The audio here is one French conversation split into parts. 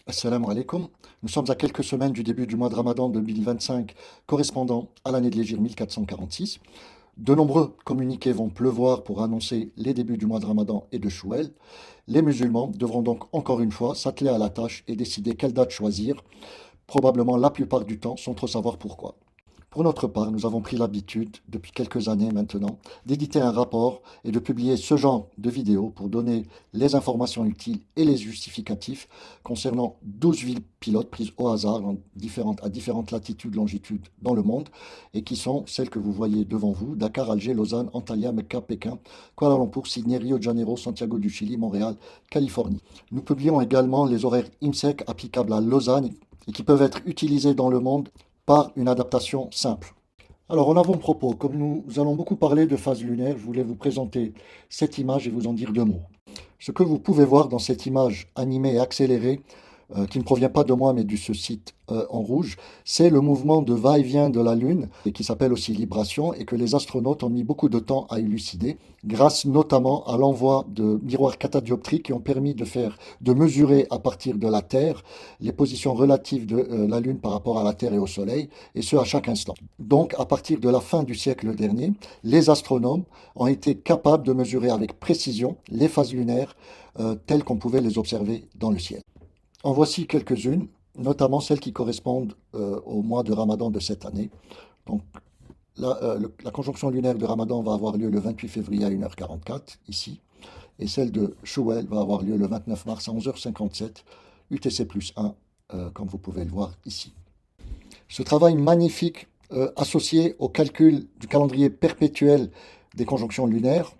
Assalamu alaikum. Nous sommes à quelques semaines du début du mois de Ramadan 2025, correspondant à l'année de l'Hégire 1446. De nombreux communiqués vont pleuvoir pour annoncer les débuts du mois de Ramadan et de Chouel. Les musulmans devront donc encore une fois s'atteler à la tâche et décider quelle date choisir, probablement la plupart du temps sans trop savoir pourquoi. Pour notre part, nous avons pris l'habitude, depuis quelques années maintenant, d'éditer un rapport et de publier ce genre de vidéos pour donner les informations utiles et les justificatifs concernant 12 villes pilotes prises au hasard à différentes latitudes, longitudes dans le monde et qui sont celles que vous voyez devant vous: Dakar, Alger, Lausanne, Antalya, Mecca, Pékin, Kuala Lumpur, Sydney, Rio de Janeiro, Santiago du Chili, Montréal, Californie. Nous publions également les horaires IMSEC applicables à Lausanne et qui peuvent être utilisés dans le monde par une adaptation simple. Alors en avant-propos, comme nous allons beaucoup parler de phase lunaire, je voulais vous présenter cette image et vous en dire deux mots. Ce que vous pouvez voir dans cette image animée et accélérée, qui ne provient pas de moi mais de ce site en rouge, c'est le mouvement de va-et-vient de la Lune, et qui s'appelle aussi libration, et que les astronautes ont mis beaucoup de temps à élucider, grâce notamment à l'envoi de miroirs catadioptriques qui ont permis de mesurer à partir de la Terre les positions relatives de la Lune par rapport à la Terre et au Soleil, et ce à chaque instant. Donc à partir de la fin du siècle dernier, les astronomes ont été capables de mesurer avec précision les phases lunaires telles qu'on pouvait les observer dans le ciel. En voici quelques-unes, notamment celles qui correspondent au mois de Ramadan de cette année. Donc, la conjonction lunaire de Ramadan va avoir lieu le 28 février à 1h44, ici, et celle de Chouel va avoir lieu le 29 mars à 11h57, UTC plus 1, comme vous pouvez le voir ici. Ce travail magnifique, associé au calcul du calendrier perpétuel des conjonctions lunaires,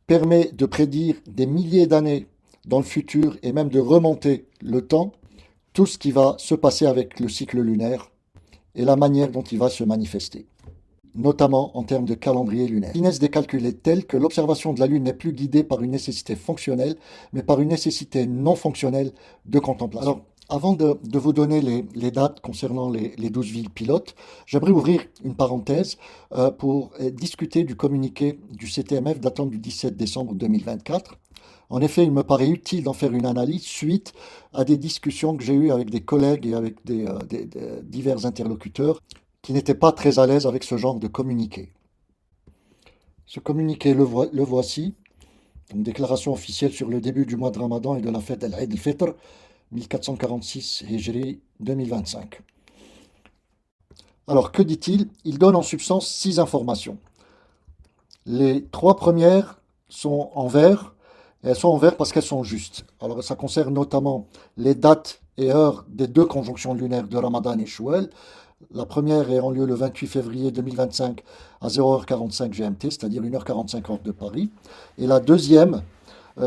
permet de prédire des milliers d'années dans le futur et même de remonter le temps, tout ce qui va se passer avec le cycle lunaire et la manière dont il va se manifester, notamment en termes de calendrier lunaire. La finesse des calculs est telle que l'observation de la Lune n'est plus guidée par une nécessité fonctionnelle, mais par une nécessité non fonctionnelle de contemplation. Alors, avant de vous donner les dates concernant les 12 villes pilotes, j'aimerais ouvrir une parenthèse pour discuter du communiqué du CTMF datant du 17 décembre 2024. En effet, il me paraît utile d'en faire une analyse suite à des discussions que j'ai eues avec des collègues et avec des divers interlocuteurs qui n'étaient pas très à l'aise avec ce genre de communiqué. Ce communiqué, le voici. Donc, déclaration officielle sur le début du mois de Ramadan et de la fête d'Al-Eid al-Fitr, 1446 Hijri 2025. Alors, que dit-il? Il donne en substance 6 informations. Les 3 premières sont en vert. Et elles sont en vert parce qu'elles sont justes. Alors, ça concerne notamment les dates et heures des 2 conjonctions lunaires de Ramadan et Chouel. La première ayant lieu le 28 février 2025 à 0h45 GMT, c'est-à-dire 1h45 heure de Paris. Et la deuxième,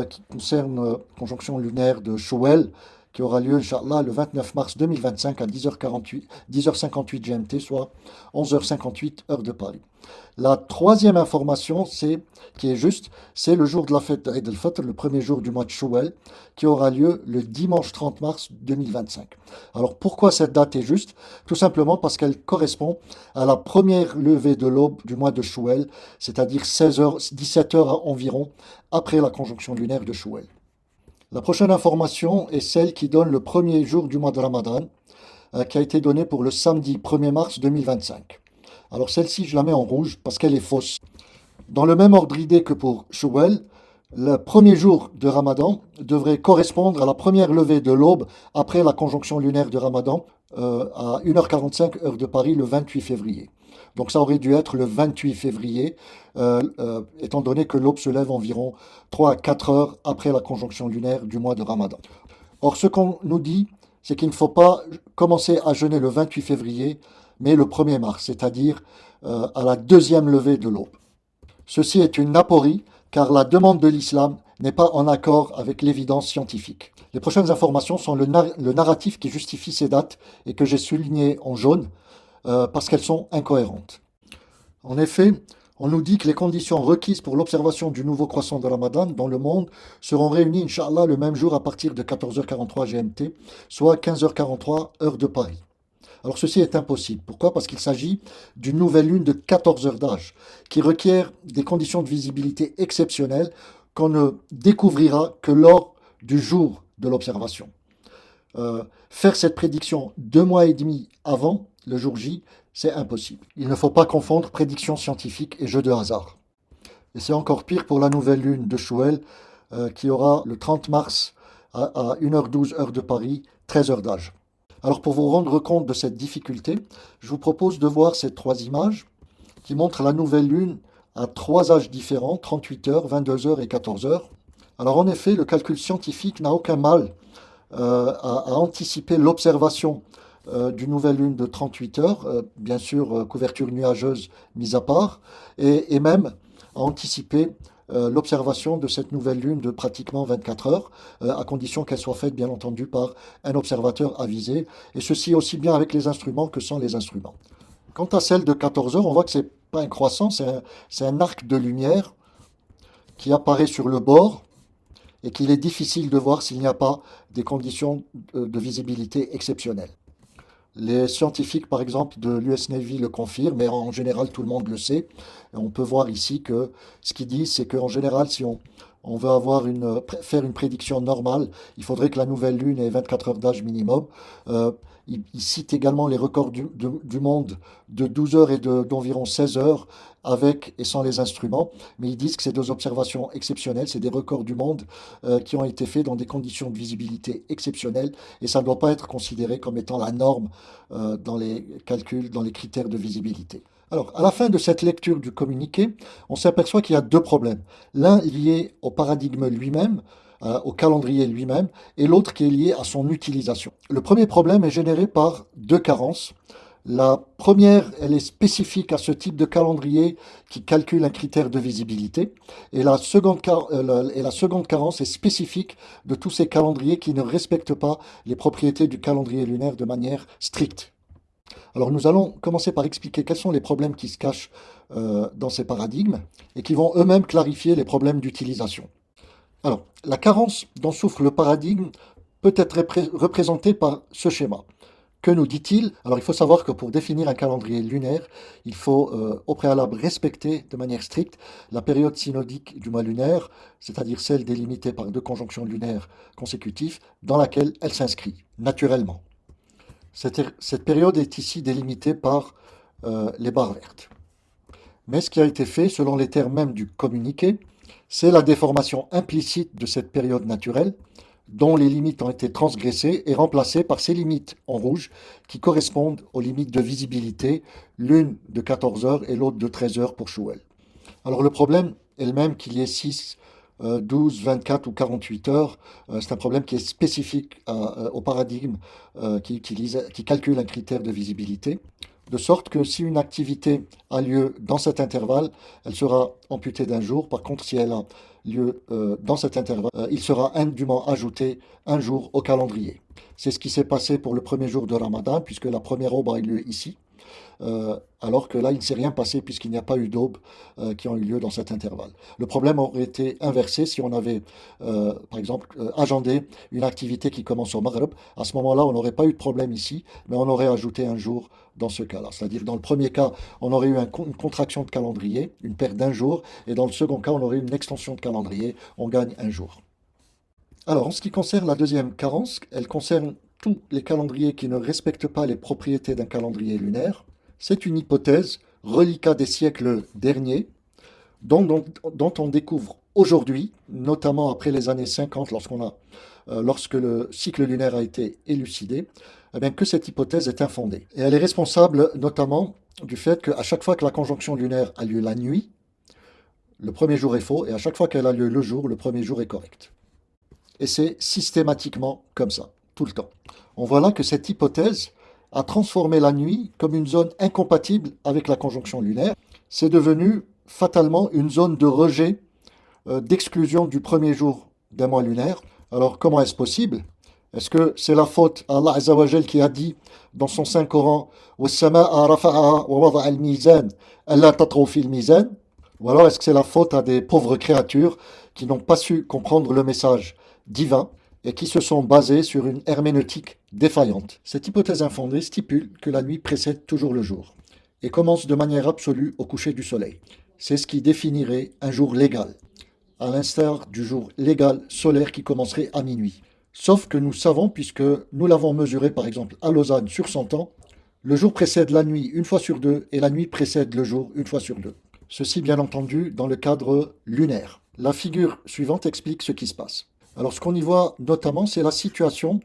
qui concerne conjonction lunaire de Chouel, qui aura lieu, Inch'Allah, le 29 mars 2025 à 10h58 GMT, soit 11h58 heure de Paris. La troisième information, qui est juste, c'est le jour de la fête d'Eid al-Fitr, le premier jour du mois de Chouel, qui aura lieu le dimanche 30 mars 2025. Alors pourquoi cette date est juste? Tout simplement parce qu'elle correspond à la première levée de l'aube du mois de Chouel, c'est-à-dire 16h, 17h environ, après la conjonction lunaire de Chouel. La prochaine information est celle qui donne le premier jour du mois de Ramadan, qui a été donnée pour le samedi 1er mars 2025. Alors celle-ci, je la mets en rouge parce qu'elle est fausse. Dans le même ordre d'idée que pour Chouel, le premier jour de Ramadan devrait correspondre à la première levée de l'aube après la conjonction lunaire de Ramadan à 1h45 heure de Paris le 28 février. Donc ça aurait dû être le 28 février, étant donné que l'aube se lève environ 3 à 4 heures après la conjonction lunaire du mois de Ramadan. Or, ce qu'on nous dit, c'est qu'il ne faut pas commencer à jeûner le 28 février, mais le 1er mars, c'est-à-dire à la deuxième levée de l'aube. Ceci est une aporie, car la demande de l'islam n'est pas en accord avec l'évidence scientifique. Les prochaines informations sont le narratif qui justifie ces dates et que j'ai souligné en jaune, parce qu'elles sont incohérentes. En effet, on nous dit que les conditions requises pour l'observation du nouveau croissant de Ramadan dans le monde seront réunies, Inch'Allah, le même jour à partir de 14h43 GMT, soit 15h43 heure de Paris. Alors ceci est impossible. Pourquoi? Parce qu'il s'agit d'une nouvelle lune de 14 heures d'âge, qui requiert des conditions de visibilité exceptionnelles qu'on ne découvrira que lors du jour de l'observation. Faire cette prédiction 2 mois et demi avant le jour J, c'est impossible. Il ne faut pas confondre prédiction scientifique et jeu de hasard. Et c'est encore pire pour la nouvelle lune de Chouel, qui aura le 30 mars à 1h12 heure de Paris, 13 heures d'âge. Alors pour vous rendre compte de cette difficulté, je vous propose de voir ces trois images qui montrent la nouvelle lune à trois âges différents, 38 heures, 22 heures et 14 heures. Alors en effet, le calcul scientifique n'a aucun mal à anticiper l'observation d'une nouvelle lune de 38 heures, bien sûr couverture nuageuse mise à part, et même à anticiper l'observation de cette nouvelle lune de pratiquement 24 heures, à condition qu'elle soit faite bien entendu par un observateur avisé, et ceci aussi bien avec les instruments que sans les instruments. Quant à celle de 14 heures, on voit que c'est pas un croissant, c'est un arc de lumière qui apparaît sur le bord et qu'il est difficile de voir s'il n'y a pas des conditions de visibilité exceptionnelles. Les scientifiques, par exemple, de l'US Navy le confirment, mais en général, tout le monde le sait. Et on peut voir ici que ce qu'ils disent, c'est qu'en général, si on veut faire une prédiction normale, il faudrait que la nouvelle lune ait 24 heures d'âge minimum. Ils citent également les records du monde de 12 heures et d'environ 16 heures avec et sans les instruments, mais ils disent que c'est des observations exceptionnelles, c'est des records du monde qui ont été faits dans des conditions de visibilité exceptionnelles, et ça ne doit pas être considéré comme étant la norme dans les calculs, dans les critères de visibilité. Alors, à la fin de cette lecture du communiqué, on s'aperçoit qu'il y a deux problèmes. L'un lié au paradigme lui-même, au calendrier lui-même, et l'autre qui est lié à son utilisation. Le premier problème est généré par deux carences. La première, elle est spécifique à ce type de calendrier qui calcule un critère de visibilité. Et la seconde carence est spécifique de tous ces calendriers qui ne respectent pas les propriétés du calendrier lunaire de manière stricte. Alors nous allons commencer par expliquer quels sont les problèmes qui se cachent dans ces paradigmes et qui vont eux-mêmes clarifier les problèmes d'utilisation. Alors, la carence dont souffre le paradigme peut être représentée par ce schéma. Que nous dit-il? Alors, il faut savoir que pour définir un calendrier lunaire, il faut au préalable respecter de manière stricte la période synodique du mois lunaire, c'est-à-dire celle délimitée par deux conjonctions lunaires consécutives, dans laquelle elle s'inscrit naturellement. Cette période est ici délimitée par les barres vertes. Mais ce qui a été fait, selon les termes même du communiqué, c'est la déformation implicite de cette période naturelle, dont les limites ont été transgressées et remplacées par ces limites en rouge qui correspondent aux limites de visibilité, l'une de 14 heures et l'autre de 13 heures pour Chouel. Alors le problème est le même qu'il y ait 6, 12, 24 ou 48 heures. C'est un problème qui est spécifique au paradigme qui calcule un critère de visibilité, de sorte que si une activité a lieu dans cet intervalle, elle sera amputée d'un jour. Par contre, si elle a lieu dans cet intervalle, il sera indûment ajouté un jour au calendrier. C'est ce qui s'est passé pour le premier jour de Ramadan, puisque la première aube a eu lieu ici. Alors que là, il ne s'est rien passé puisqu'il n'y a pas eu d'aubes qui ont eu lieu dans cet intervalle. Le problème aurait été inversé si on avait, par exemple, agendé une activité qui commence au Maghreb. À ce moment-là, on n'aurait pas eu de problème ici, mais on aurait ajouté un jour dans ce cas-là. C'est-à-dire, dans le premier cas, on aurait eu une contraction de calendrier, une perte d'un jour, et dans le second cas, on aurait eu une extension de calendrier, on gagne un jour. Alors, en ce qui concerne la deuxième carence, elle concerne tous les calendriers qui ne respectent pas les propriétés d'un calendrier lunaire. C'est une hypothèse, reliquat des siècles derniers, dont on découvre aujourd'hui, notamment après les années 50, lorsque le cycle lunaire a été élucidé, eh bien, que cette hypothèse est infondée. Et elle est responsable notamment du fait qu'à chaque fois que la conjonction lunaire a lieu la nuit, le premier jour est faux, et à chaque fois qu'elle a lieu le jour, le premier jour est correct. Et c'est systématiquement comme ça, tout le temps. On voit là que cette hypothèse a transformé la nuit comme une zone incompatible avec la conjonction lunaire. C'est devenu fatalement une zone de rejet, d'exclusion du premier jour d'un mois lunaire. Alors comment est-ce possible? Est-ce que c'est la faute à Allah Azza wa Jal qui a dit dans son Saint-Coran وَالسَّمَاءَ رَفَعَهَا وَوَضَعَ الْمِيزَانَ أَلَّا تَطْغَوْا فِي الْمِيزَانِ? Ou alors est-ce que c'est la faute à des pauvres créatures qui n'ont pas su comprendre le message divin et qui se sont basées sur une herméneutique défaillante? Cette hypothèse infondée stipule que la nuit précède toujours le jour et commence de manière absolue au coucher du soleil. C'est ce qui définirait un jour légal, à l'instar du jour légal solaire qui commencerait à minuit. Sauf que nous savons, puisque nous l'avons mesuré par exemple à Lausanne sur 100 ans, le jour précède la nuit une fois sur deux et la nuit précède le jour une fois sur deux. Ceci bien entendu dans le cadre lunaire. La figure suivante explique ce qui se passe. Alors ce qu'on y voit notamment, c'est la situation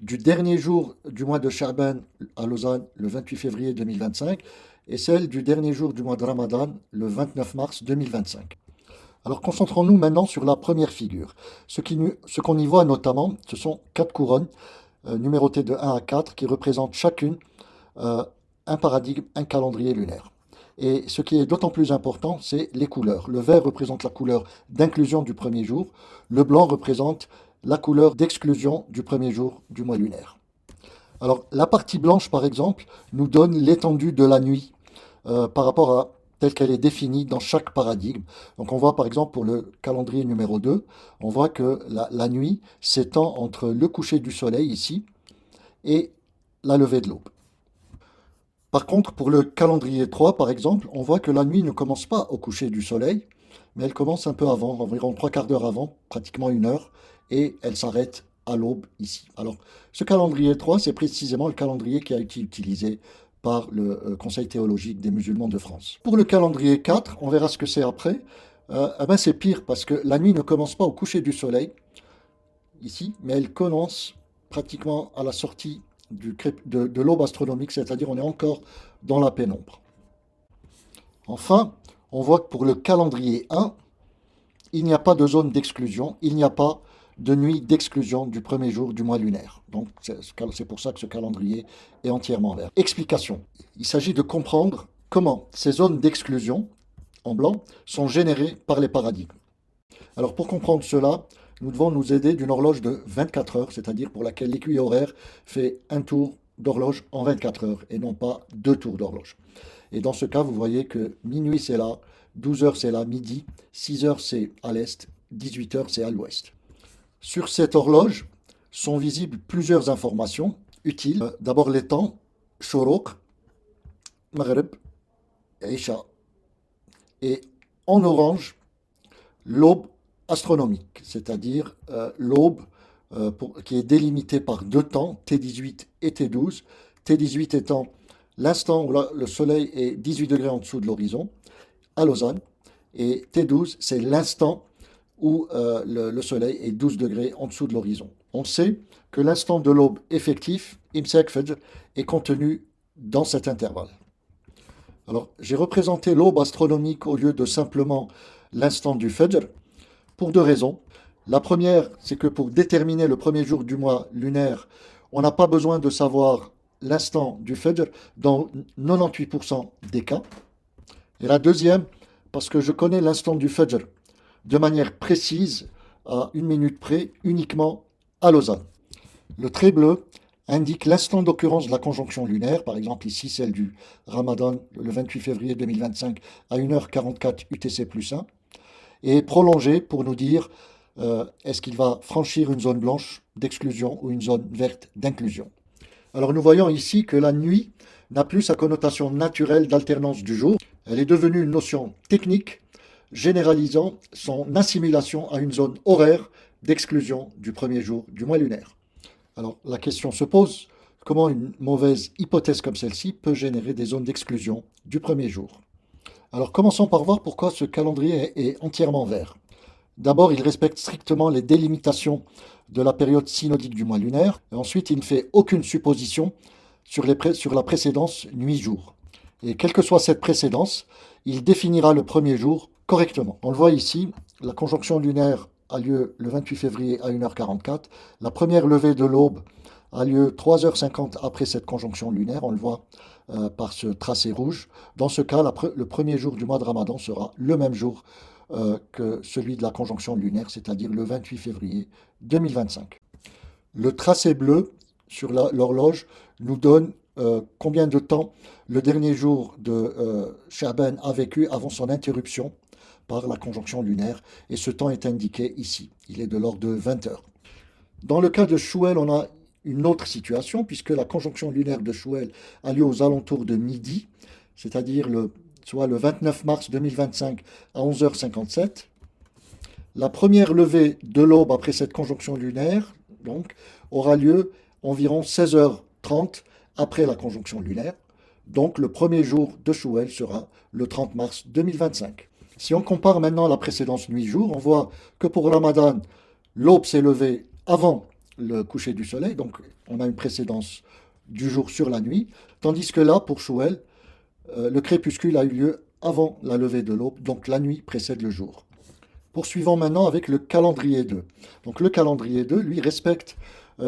du dernier jour du mois de Sha'ban à Lausanne, le 28 février 2025, et celle du dernier jour du mois de Ramadan, le 29 mars 2025. Alors concentrons-nous maintenant sur la première figure. Ce qu'on y voit notamment, ce sont 4 couronnes numérotées de 1 à 4 qui représentent chacune un paradigme, un calendrier lunaire. Et ce qui est d'autant plus important, c'est les couleurs. Le vert représente la couleur d'inclusion du premier jour, le blanc représente la couleur d'exclusion du premier jour du mois lunaire. Alors la partie blanche, par exemple, nous donne l'étendue de la nuit par rapport à telle qu'elle est définie dans chaque paradigme. Donc on voit par exemple pour le calendrier numéro 2, on voit que la nuit s'étend entre le coucher du soleil ici et la levée de l'aube. Par contre, pour le calendrier 3, par exemple, on voit que la nuit ne commence pas au coucher du soleil, mais elle commence un peu avant, environ 3/4 d'heure avant, pratiquement 1 heure, et elle s'arrête à l'aube ici. Alors, ce calendrier 3, c'est précisément le calendrier qui a été utilisé par le Conseil théologique des musulmans de France. Pour le calendrier 4, on verra ce que c'est après, c'est pire parce que la nuit ne commence pas au coucher du soleil, ici, mais elle commence pratiquement à la sortie de l'aube astronomique, c'est-à-dire on est encore dans la pénombre. Enfin, on voit que pour le calendrier 1, il n'y a pas de zone d'exclusion, il n'y a pas de nuit d'exclusion du premier jour du mois lunaire. Donc c'est pour ça que ce calendrier est entièrement vert. Explication. Il s'agit de comprendre comment ces zones d'exclusion, en blanc, sont générées par les paradigmes. Alors pour comprendre cela, nous devons nous aider d'une horloge de 24 heures, c'est-à-dire pour laquelle l'aiguille horaire fait un tour d'horloge en 24 heures et non pas 2 tours d'horloge. Et dans ce cas, vous voyez que minuit c'est là, 12 heures c'est là, midi, 6 heures c'est à l'est, 18 heures c'est à l'ouest. Sur cette horloge sont visibles plusieurs informations utiles. D'abord les temps, Shoroq, Maghreb, Isha. Et en orange, l'aube astronomique, c'est-à-dire l'aube qui est délimitée par 2 temps, T18 et T12. T18 étant l'instant où le soleil est 18 degrés en dessous de l'horizon, à Lausanne, et T12, c'est l'instant où le soleil est 12 degrés en dessous de l'horizon. On sait que l'instant de l'aube effectif, Imsak Fajr, est contenu dans cet intervalle. Alors, j'ai représenté l'aube astronomique au lieu de simplement l'instant du Fajr, pour 2 raisons. La première, c'est que pour déterminer le premier jour du mois lunaire, on n'a pas besoin de savoir l'instant du Fajr dans 98% des cas. Et la deuxième, parce que je connais l'instant du Fajr de manière précise, à 1 minute près, uniquement à Lausanne. Le trait bleu indique l'instant d'occurrence de la conjonction lunaire, par exemple ici celle du Ramadan le 28 février 2025 à 1h44 UTC+1, et prolongé pour nous dire est-ce qu'il va franchir une zone blanche d'exclusion ou une zone verte d'inclusion. Alors nous voyons ici que la nuit n'a plus sa connotation naturelle d'alternance du jour, elle est devenue une notion technique généralisant son assimilation à une zone horaire d'exclusion du premier jour du mois lunaire. Alors la question se pose, comment une mauvaise hypothèse comme celle-ci peut générer des zones d'exclusion du premier jour? Alors commençons par voir pourquoi ce calendrier est entièrement vert. D'abord, il respecte strictement les délimitations de la période synodique du mois lunaire, et ensuite il ne fait aucune supposition sur la précédence nuit-jour. Et quelle que soit cette précédence, il définira le premier jour correctement. On le voit ici, la conjonction lunaire a lieu le 28 février à 1h44. La première levée de l'aube a lieu 3h50 après cette conjonction lunaire. On le voit par ce tracé rouge. Dans ce cas, le premier jour du mois de Ramadan sera le même jour que celui de la conjonction lunaire, c'est-à-dire le 28 février 2025. Le tracé bleu sur l'horloge nous donne combien de temps le dernier jour de Sha'ban a vécu avant son interruption par la conjonction lunaire, et ce temps est indiqué ici. Il est de l'ordre de 20 heures. Dans le cas de Shouel, on a une autre situation, puisque la conjonction lunaire de Shouel a lieu aux alentours de midi, c'est-à-dire soit le 29 mars 2025 à 11h57. La première levée de l'aube après cette conjonction lunaire, donc, aura lieu environ 16h30 après la conjonction lunaire. Donc le premier jour de Shouel sera le 30 mars 2025. Si on compare maintenant la précédence nuit-jour, on voit que pour Ramadan, l'aube s'est levée avant le coucher du soleil, donc on a une précédence du jour sur la nuit, tandis que là, pour Shouel, le crépuscule a eu lieu avant la levée de l'aube, donc la nuit précède le jour. Poursuivons maintenant avec le calendrier 2. Donc le calendrier 2, lui, respecte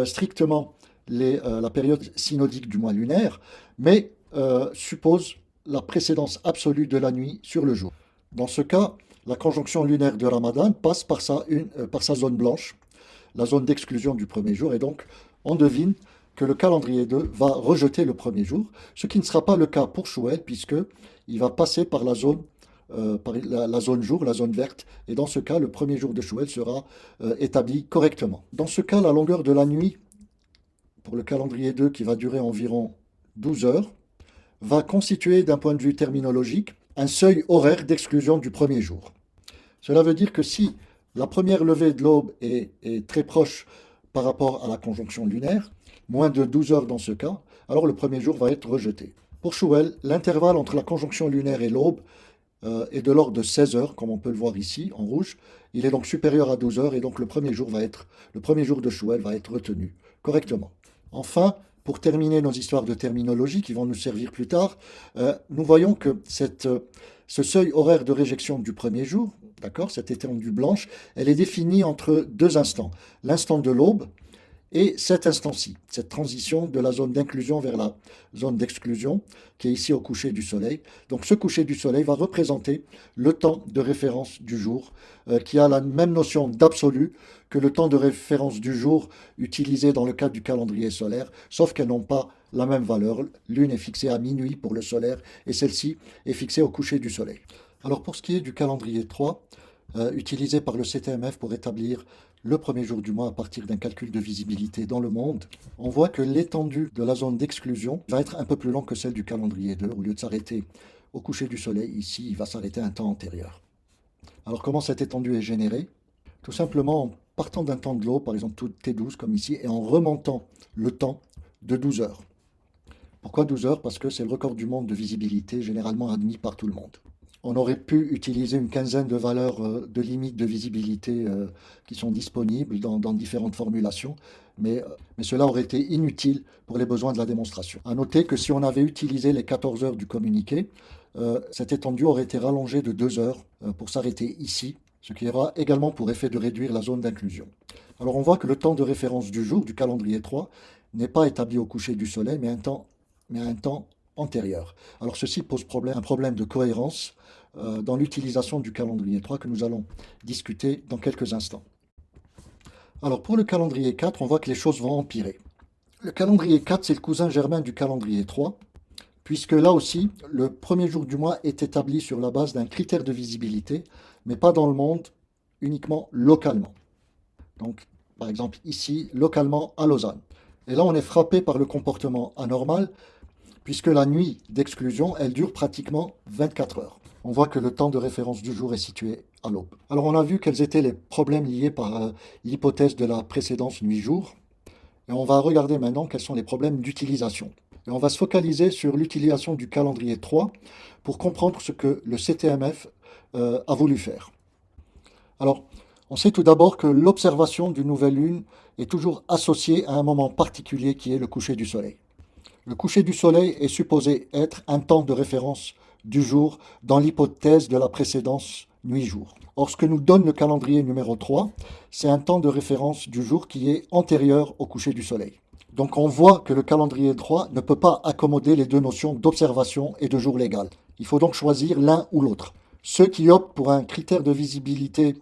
strictement la période synodique du mois lunaire, mais suppose la précédence absolue de la nuit sur le jour. Dans ce cas, la conjonction lunaire de Ramadan passe par sa zone blanche, la zone d'exclusion du premier jour, et donc on devine que le calendrier 2 va rejeter le premier jour, ce qui ne sera pas le cas pour Shouel, puisqu'il va passer par la zone jour, la zone verte, et dans ce cas, le premier jour de Shouel sera établi correctement. Dans ce cas, la longueur de la nuit, pour le calendrier 2, qui va durer environ 12 heures, va constituer, d'un point de vue terminologique, un seuil horaire d'exclusion du premier jour. Cela veut dire que si la première levée de l'aube est très proche par rapport à la conjonction lunaire, moins de 12 heures dans ce cas, alors le premier jour va être rejeté. Pour Shouel, l'intervalle entre la conjonction lunaire et l'aube est de l'ordre de 16 heures, comme on peut le voir ici en rouge. Il est donc supérieur à 12 heures et donc le premier jour de Shouel va être retenu correctement. Enfin, pour terminer nos histoires de terminologie qui vont nous servir plus tard, nous voyons que ce seuil horaire de réjection du premier jour, d'accord, cette étendue blanche, elle est définie entre deux instants. L'instant de l'aube et cet instant-ci, cette transition de la zone d'inclusion vers la zone d'exclusion, qui est ici au coucher du soleil. Donc ce coucher du soleil va représenter le temps de référence du jour, qui a la même notion d'absolu que le temps de référence du jour utilisé dans le cadre du calendrier solaire, sauf qu'elles n'ont pas la même valeur. L'une est fixée à minuit pour le solaire, et celle-ci est fixée au coucher du soleil. Alors pour ce qui est du calendrier 3, utilisé par le CTMF pour établir le premier jour du mois à partir d'un calcul de visibilité dans le monde, on voit que l'étendue de la zone d'exclusion va être un peu plus longue que celle du calendrier 2. Au lieu de s'arrêter au coucher du soleil, ici, il va s'arrêter un temps antérieur. Alors comment cette étendue est générée? Tout simplement en partant d'un temps de l'aube, par exemple tout T12 comme ici, et en remontant le temps de 12 heures. Pourquoi 12 heures? Parce que c'est le record du monde de visibilité généralement admis par tout le monde. On aurait pu utiliser une quinzaine de valeurs de limites de visibilité qui sont disponibles dans différentes formulations, mais cela aurait été inutile pour les besoins de la démonstration. À noter que si on avait utilisé les 14 heures du communiqué, cette étendue aurait été rallongée de 2 heures pour s'arrêter ici, ce qui aura également pour effet de réduire la zone d'inclusion. Alors on voit que le temps de référence du jour du calendrier 3 n'est pas établi au coucher du soleil, mais un temps antérieur. Alors ceci pose un problème de cohérence dans l'utilisation du calendrier 3 que nous allons discuter dans quelques instants. Alors pour le calendrier 4, on voit que les choses vont empirer. Le calendrier 4, c'est le cousin germain du calendrier 3, puisque là aussi, le premier jour du mois est établi sur la base d'un critère de visibilité, mais pas dans le monde, uniquement localement. Donc, par exemple, ici, localement à Lausanne. Et là, on est frappé par le comportement anormal, puisque la nuit d'exclusion, elle dure pratiquement 24 heures. On voit que le temps de référence du jour est situé à l'aube. Alors on a vu quels étaient les problèmes liés par l'hypothèse de la précédence nuit-jour. Et on va regarder maintenant quels sont les problèmes d'utilisation. Et on va se focaliser sur l'utilisation du calendrier 3 pour comprendre ce que le CTMF a voulu faire. Alors, on sait tout d'abord que l'observation d'une nouvelle lune est toujours associée à un moment particulier qui est le coucher du soleil. Le coucher du soleil est supposé être un temps de référence du jour dans l'hypothèse de la précédence nuit-jour. Or, ce que nous donne le calendrier numéro 3, c'est un temps de référence du jour qui est antérieur au coucher du soleil. Donc on voit que le calendrier 3 ne peut pas accommoder les deux notions d'observation et de jour légal. Il faut donc choisir l'un ou l'autre. Ceux qui optent pour un critère de visibilité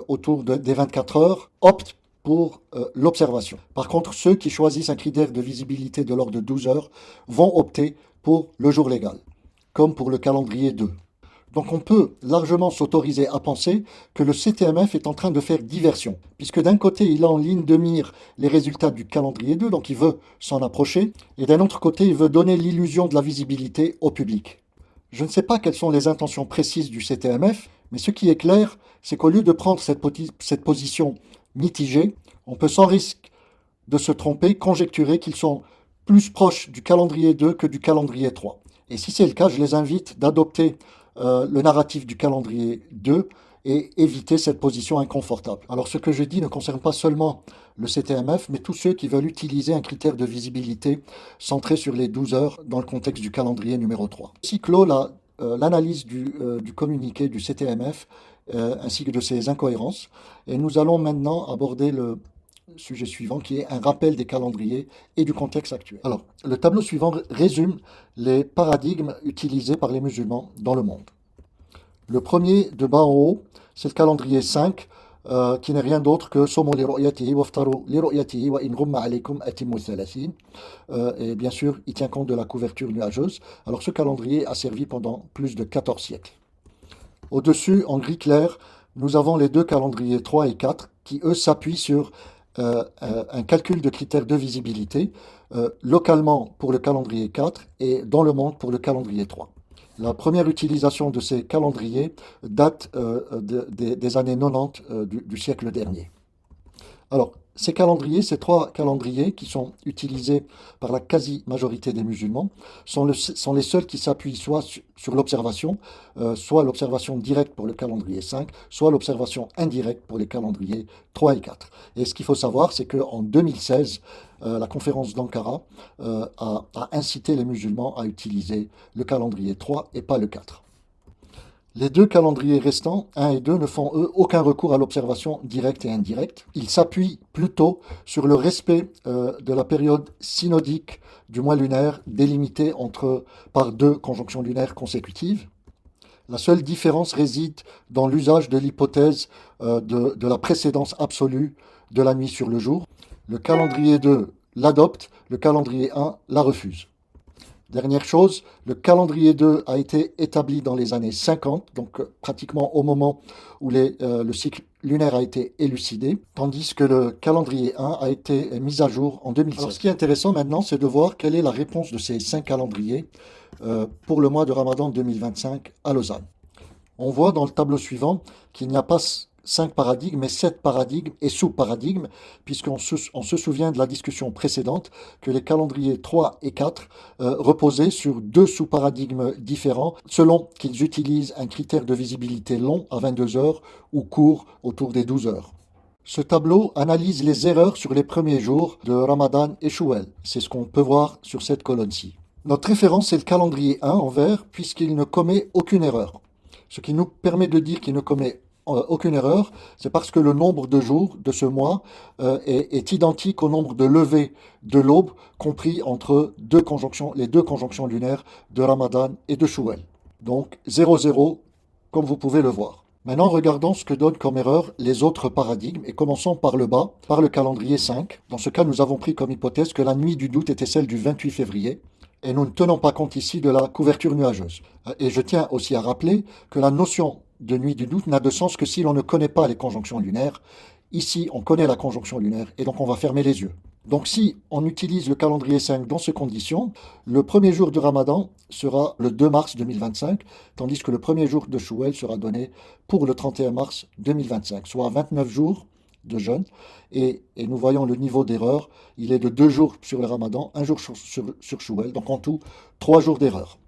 autour des 24 heures optent pour l'observation. Par contre, ceux qui choisissent un critère de visibilité de l'ordre de 12 heures vont opter pour le jour légal, comme pour le calendrier 2. Donc on peut largement s'autoriser à penser que le CTMF est en train de faire diversion, puisque d'un côté il a en ligne de mire les résultats du calendrier 2, donc il veut s'en approcher, et d'un autre côté il veut donner l'illusion de la visibilité au public. Je ne sais pas quelles sont les intentions précises du CTMF, mais ce qui est clair, c'est qu'au lieu de prendre cette position mitigée, on peut sans risque de se tromper, conjecturer qu'ils sont plus proches du calendrier 2 que du calendrier 3. Et si c'est le cas, je les invite d'adopter le narratif du calendrier 2 et éviter cette position inconfortable. Alors ce que je dis ne concerne pas seulement le CTMF, mais tous ceux qui veulent utiliser un critère de visibilité centré sur les 12 heures dans le contexte du calendrier numéro 3. Ici clôt l'analyse du communiqué du CTMF ainsi que de ses incohérences. Et nous allons maintenant aborder le sujet suivant qui est un rappel des calendriers et du contexte actuel. Alors, le tableau suivant résume les paradigmes utilisés par les musulmans dans le monde. Le premier de bas en haut, c'est le calendrier 5, qui n'est rien d'autre que Somo li ru'yatihi waftaru li ru'yatihi wa in ghumma alaykum atimmu thalathin. Et bien sûr, il tient compte de la couverture nuageuse. Alors ce calendrier a servi pendant plus de 14 siècles. Au-dessus, en gris clair, nous avons les deux calendriers 3 et 4 qui, eux, s'appuient sur un calcul de critères de visibilité localement pour le calendrier 4 et dans le monde pour le calendrier 3. La première utilisation de ces calendriers date des années 90 du siècle dernier. Alors, ces calendriers, ces trois calendriers qui sont utilisés par la quasi-majorité des musulmans, sont les seuls qui s'appuient soit sur l'observation, soit l'observation directe pour le calendrier 5, soit l'observation indirecte pour les calendriers 3 et 4. Et ce qu'il faut savoir, c'est qu'en 2016, la conférence d'Ankara a incité les musulmans à utiliser le calendrier 3 et pas le 4. Les deux calendriers restants, 1 et 2, ne font eux aucun recours à l'observation directe et indirecte. Ils s'appuient plutôt sur le respect de la période synodique du mois lunaire délimitée par deux conjonctions lunaires consécutives. La seule différence réside dans l'usage de l'hypothèse de la précédence absolue de la nuit sur le jour. Le calendrier 2 l'adopte, le calendrier 1 la refuse. Dernière chose, le calendrier 2 a été établi dans les années 50, donc pratiquement au moment où le cycle lunaire a été élucidé, tandis que le calendrier 1 a été mis à jour en 2016. Alors, ce qui est intéressant maintenant, c'est de voir quelle est la réponse de ces 5 calendriers pour le mois de Ramadan 2025 à Lausanne. On voit dans le tableau suivant qu'il n'y a pas 5 paradigmes, mais 7 paradigmes et sous-paradigmes, puisqu'on se souvient de la discussion précédente que les calendriers 3 et 4 reposaient sur deux sous-paradigmes différents, selon qu'ils utilisent un critère de visibilité long à 22 heures ou court autour des 12 heures. Ce tableau analyse les erreurs sur les premiers jours de Ramadan et Shawwal. C'est ce qu'on peut voir sur cette colonne-ci. Notre référence est le calendrier 1 en vert, puisqu'il ne commet aucune erreur. Ce qui nous permet de dire qu'il ne commet aucune erreur, c'est parce que le nombre de jours de ce mois est identique au nombre de levées de l'aube compris entre les deux conjonctions lunaires de Ramadan et de Shawwal. Donc 0,0 comme vous pouvez le voir. Maintenant, regardons ce que donnent comme erreur les autres paradigmes et commençons par le bas, par le calendrier 5. Dans ce cas, nous avons pris comme hypothèse que la nuit du doute était celle du 28 février. Et nous ne tenons pas compte ici de la couverture nuageuse. Et je tiens aussi à rappeler que la notion de nuit du doute n'a de sens que si l'on ne connaît pas les conjonctions lunaires. Ici, on connaît la conjonction lunaire et donc on va fermer les yeux. Donc si on utilise le calendrier 5 dans ces conditions, le premier jour du Ramadan sera le 2 mars 2025, tandis que le premier jour de Shawwal sera donné pour le 31 mars 2025, soit 29 jours de jeûne. Et nous voyons le niveau d'erreur, il est de 2 jours sur le Ramadan, 1 jour sur Shawwal, donc en tout 3 jours d'erreur.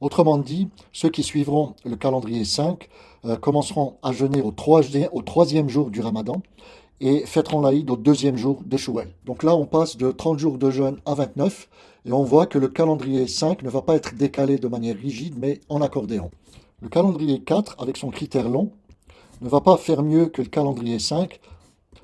Autrement dit, ceux qui suivront le calendrier 5 commenceront à jeûner au troisième jour du Ramadan et fêteront l'Aïd au deuxième jour de Shawwal. Donc là, on passe de 30 jours de jeûne à 29 et on voit que le calendrier 5 ne va pas être décalé de manière rigide, mais en accordéon. Le calendrier 4, avec son critère long, ne va pas faire mieux que le calendrier 5,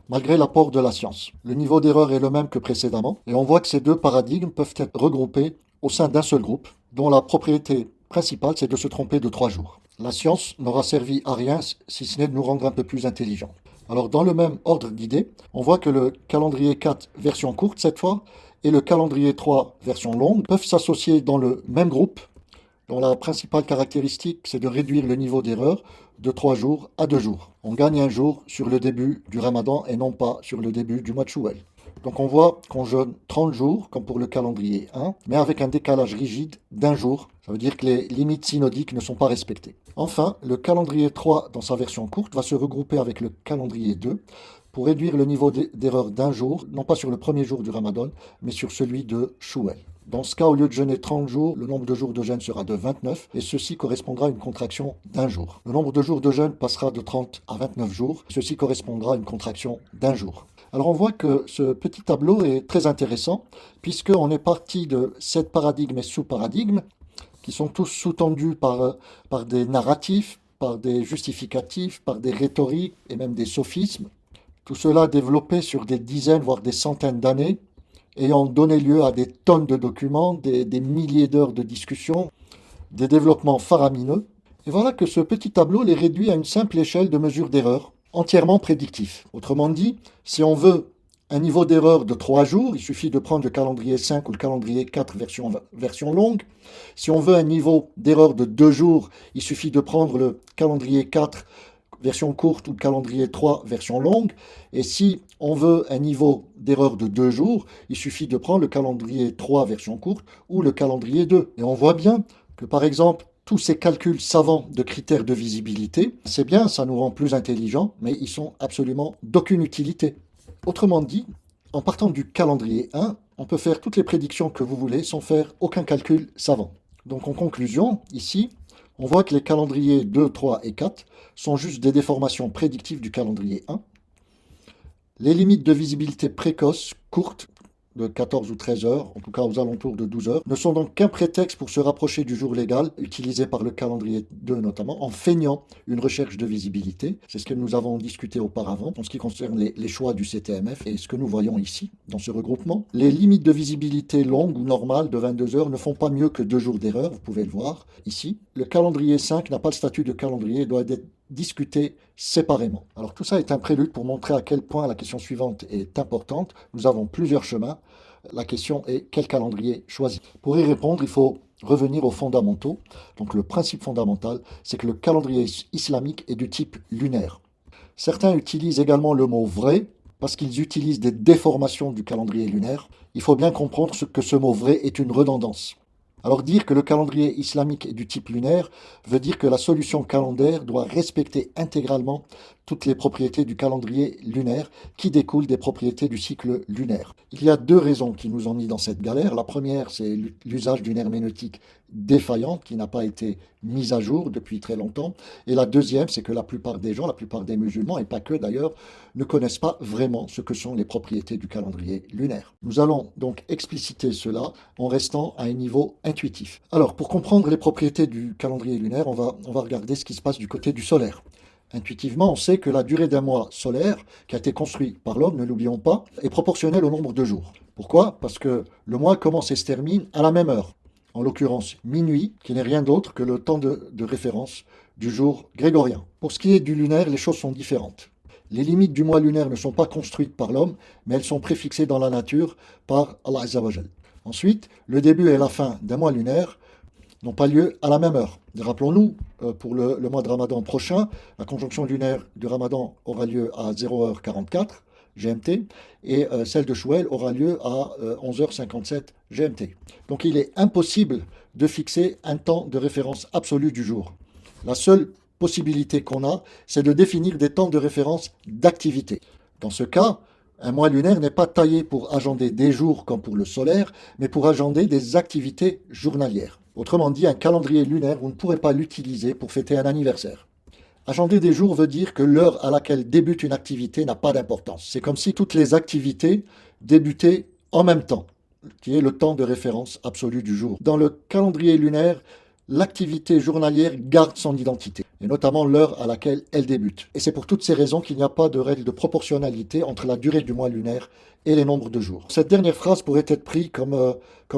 malgré l'apport de la science. Le niveau d'erreur est le même que précédemment, et on voit que ces deux paradigmes peuvent être regroupés au sein d'un seul groupe, dont la propriété principale, c'est de se tromper de 3 jours. La science n'aura servi à rien si ce n'est de nous rendre un peu plus intelligents. Alors, dans le même ordre d'idées, on voit que le calendrier 4, version courte cette fois, et le calendrier 3, version longue, peuvent s'associer dans le même groupe, dont la principale caractéristique, c'est de réduire le niveau d'erreur de 3 jours à 2 jours. On gagne un jour sur le début du Ramadan et non pas sur le début du mois de Shawwal. Donc on voit qu'on jeûne 30 jours, comme pour le calendrier 1, mais avec un décalage rigide d'1 jour. Ça veut dire que les limites synodiques ne sont pas respectées. Enfin, le calendrier 3, dans sa version courte, va se regrouper avec le calendrier 2 pour réduire le niveau d'erreur d'un jour, non pas sur le premier jour du Ramadan, mais sur celui de Shawwal. Dans ce cas, au lieu de jeûner 30 jours, le nombre de jours de jeûne sera de 29 et ceci correspondra à une contraction d'un jour. Le nombre de jours de jeûne passera de 30 à 29 jours, ceci correspondra à une contraction d'un jour. Alors on voit que ce petit tableau est très intéressant puisqu'on est parti de 7 paradigmes et sous-paradigmes qui sont tous sous-tendus par des narratifs, par des justificatifs, par des rhétoriques et même des sophismes. Tout cela développé sur des dizaines, voire des centaines d'années, ayant donné lieu à des tonnes de documents, des milliers d'heures de discussion, des développements faramineux. Et voilà que ce petit tableau les réduit à une simple échelle de mesure d'erreur, entièrement prédictif. Autrement dit, si on veut un niveau d'erreur de 3 jours, il suffit de prendre le calendrier 5 ou le calendrier 4 version longue. Si on veut un niveau d'erreur de 2 jours, il suffit de prendre le calendrier 4 version courte ou le calendrier 3 version longue. Et si on veut un niveau d'erreur de 2 jours, il suffit de prendre le calendrier 3 version courte ou le calendrier 2. Et on voit bien que par exemple, tous ces calculs savants de critères de visibilité, c'est bien, ça nous rend plus intelligents, mais ils sont absolument d'aucune utilité. Autrement dit, en partant du calendrier 1, on peut faire toutes les prédictions que vous voulez sans faire aucun calcul savant. Donc en conclusion, ici, on voit que les calendriers 2, 3 et 4 sont juste des déformations prédictives du calendrier 1. Les limites de visibilité précoces, courtes, de 14 ou 13 heures, en tout cas aux alentours de 12 heures, ne sont donc qu'un prétexte pour se rapprocher du jour légal, utilisé par le calendrier 2 notamment, en feignant une recherche de visibilité. C'est ce que nous avons discuté auparavant en ce qui concerne les choix du CTMF et ce que nous voyons ici, dans ce regroupement. Les limites de visibilité longues ou normales de 22 heures ne font pas mieux que 2 jours d'erreur, vous pouvez le voir ici. Le calendrier 5 n'a pas le statut de calendrier, doit être discuté séparément. Alors tout ça est un prélude pour montrer à quel point la question suivante est importante. Nous avons plusieurs chemins. La question est quel calendrier choisir. Pour y répondre, il faut revenir aux fondamentaux. Donc le principe fondamental, c'est que le calendrier islamique est du type lunaire. Certains utilisent également le mot vrai parce qu'ils utilisent des déformations du calendrier lunaire. Il faut bien comprendre que ce mot vrai est une redondance. Alors dire que le calendrier islamique est du type lunaire veut dire que la solution calendaire doit respecter intégralement toutes les propriétés du calendrier lunaire qui découlent des propriétés du cycle lunaire. Il y a 2 raisons qui nous ont mis dans cette galère. La première, c'est l'usage d'une herméneutique défaillante qui n'a pas été mise à jour depuis très longtemps. Et la deuxième, c'est que la plupart des gens, la plupart des musulmans, et pas que d'ailleurs, ne connaissent pas vraiment ce que sont les propriétés du calendrier lunaire. Nous allons donc expliciter cela en restant à un niveau intuitif. Alors, pour comprendre les propriétés du calendrier lunaire, on va regarder ce qui se passe du côté du solaire. Intuitivement, on sait que la durée d'un mois solaire, qui a été construit par l'homme, ne l'oublions pas, est proportionnelle au nombre de jours. Pourquoi? Parce que le mois commence et se termine à la même heure. En l'occurrence, minuit, qui n'est rien d'autre que le temps de référence du jour grégorien. Pour ce qui est du lunaire, les choses sont différentes. Les limites du mois lunaire ne sont pas construites par l'homme, mais elles sont préfixées dans la nature par Allah Azza wa Jal. Ensuite, le début et la fin d'un mois lunaire n'ont pas lieu à la même heure. Rappelons-nous, pour le mois de Ramadan prochain, la conjonction lunaire du Ramadan aura lieu à 0h44 GMT et celle de Shawwal aura lieu à 11h57 GMT. Donc il est impossible de fixer un temps de référence absolu du jour. La seule possibilité qu'on a, c'est de définir des temps de référence d'activité. Dans ce cas, un mois lunaire n'est pas taillé pour agender des jours comme pour le solaire, mais pour agender des activités journalières. Autrement dit, un calendrier lunaire, vous ne pourrez pas l'utiliser pour fêter un anniversaire. Agender des jours veut dire que l'heure à laquelle débute une activité n'a pas d'importance. C'est comme si toutes les activités débutaient en même temps, qui est le temps de référence absolu du jour. Dans le calendrier lunaire, l'activité journalière garde son identité, et notamment l'heure à laquelle elle débute. Et c'est pour toutes ces raisons qu'il n'y a pas de règle de proportionnalité entre la durée du mois lunaire et les nombres de jours. Cette dernière phrase pourrait être prise comme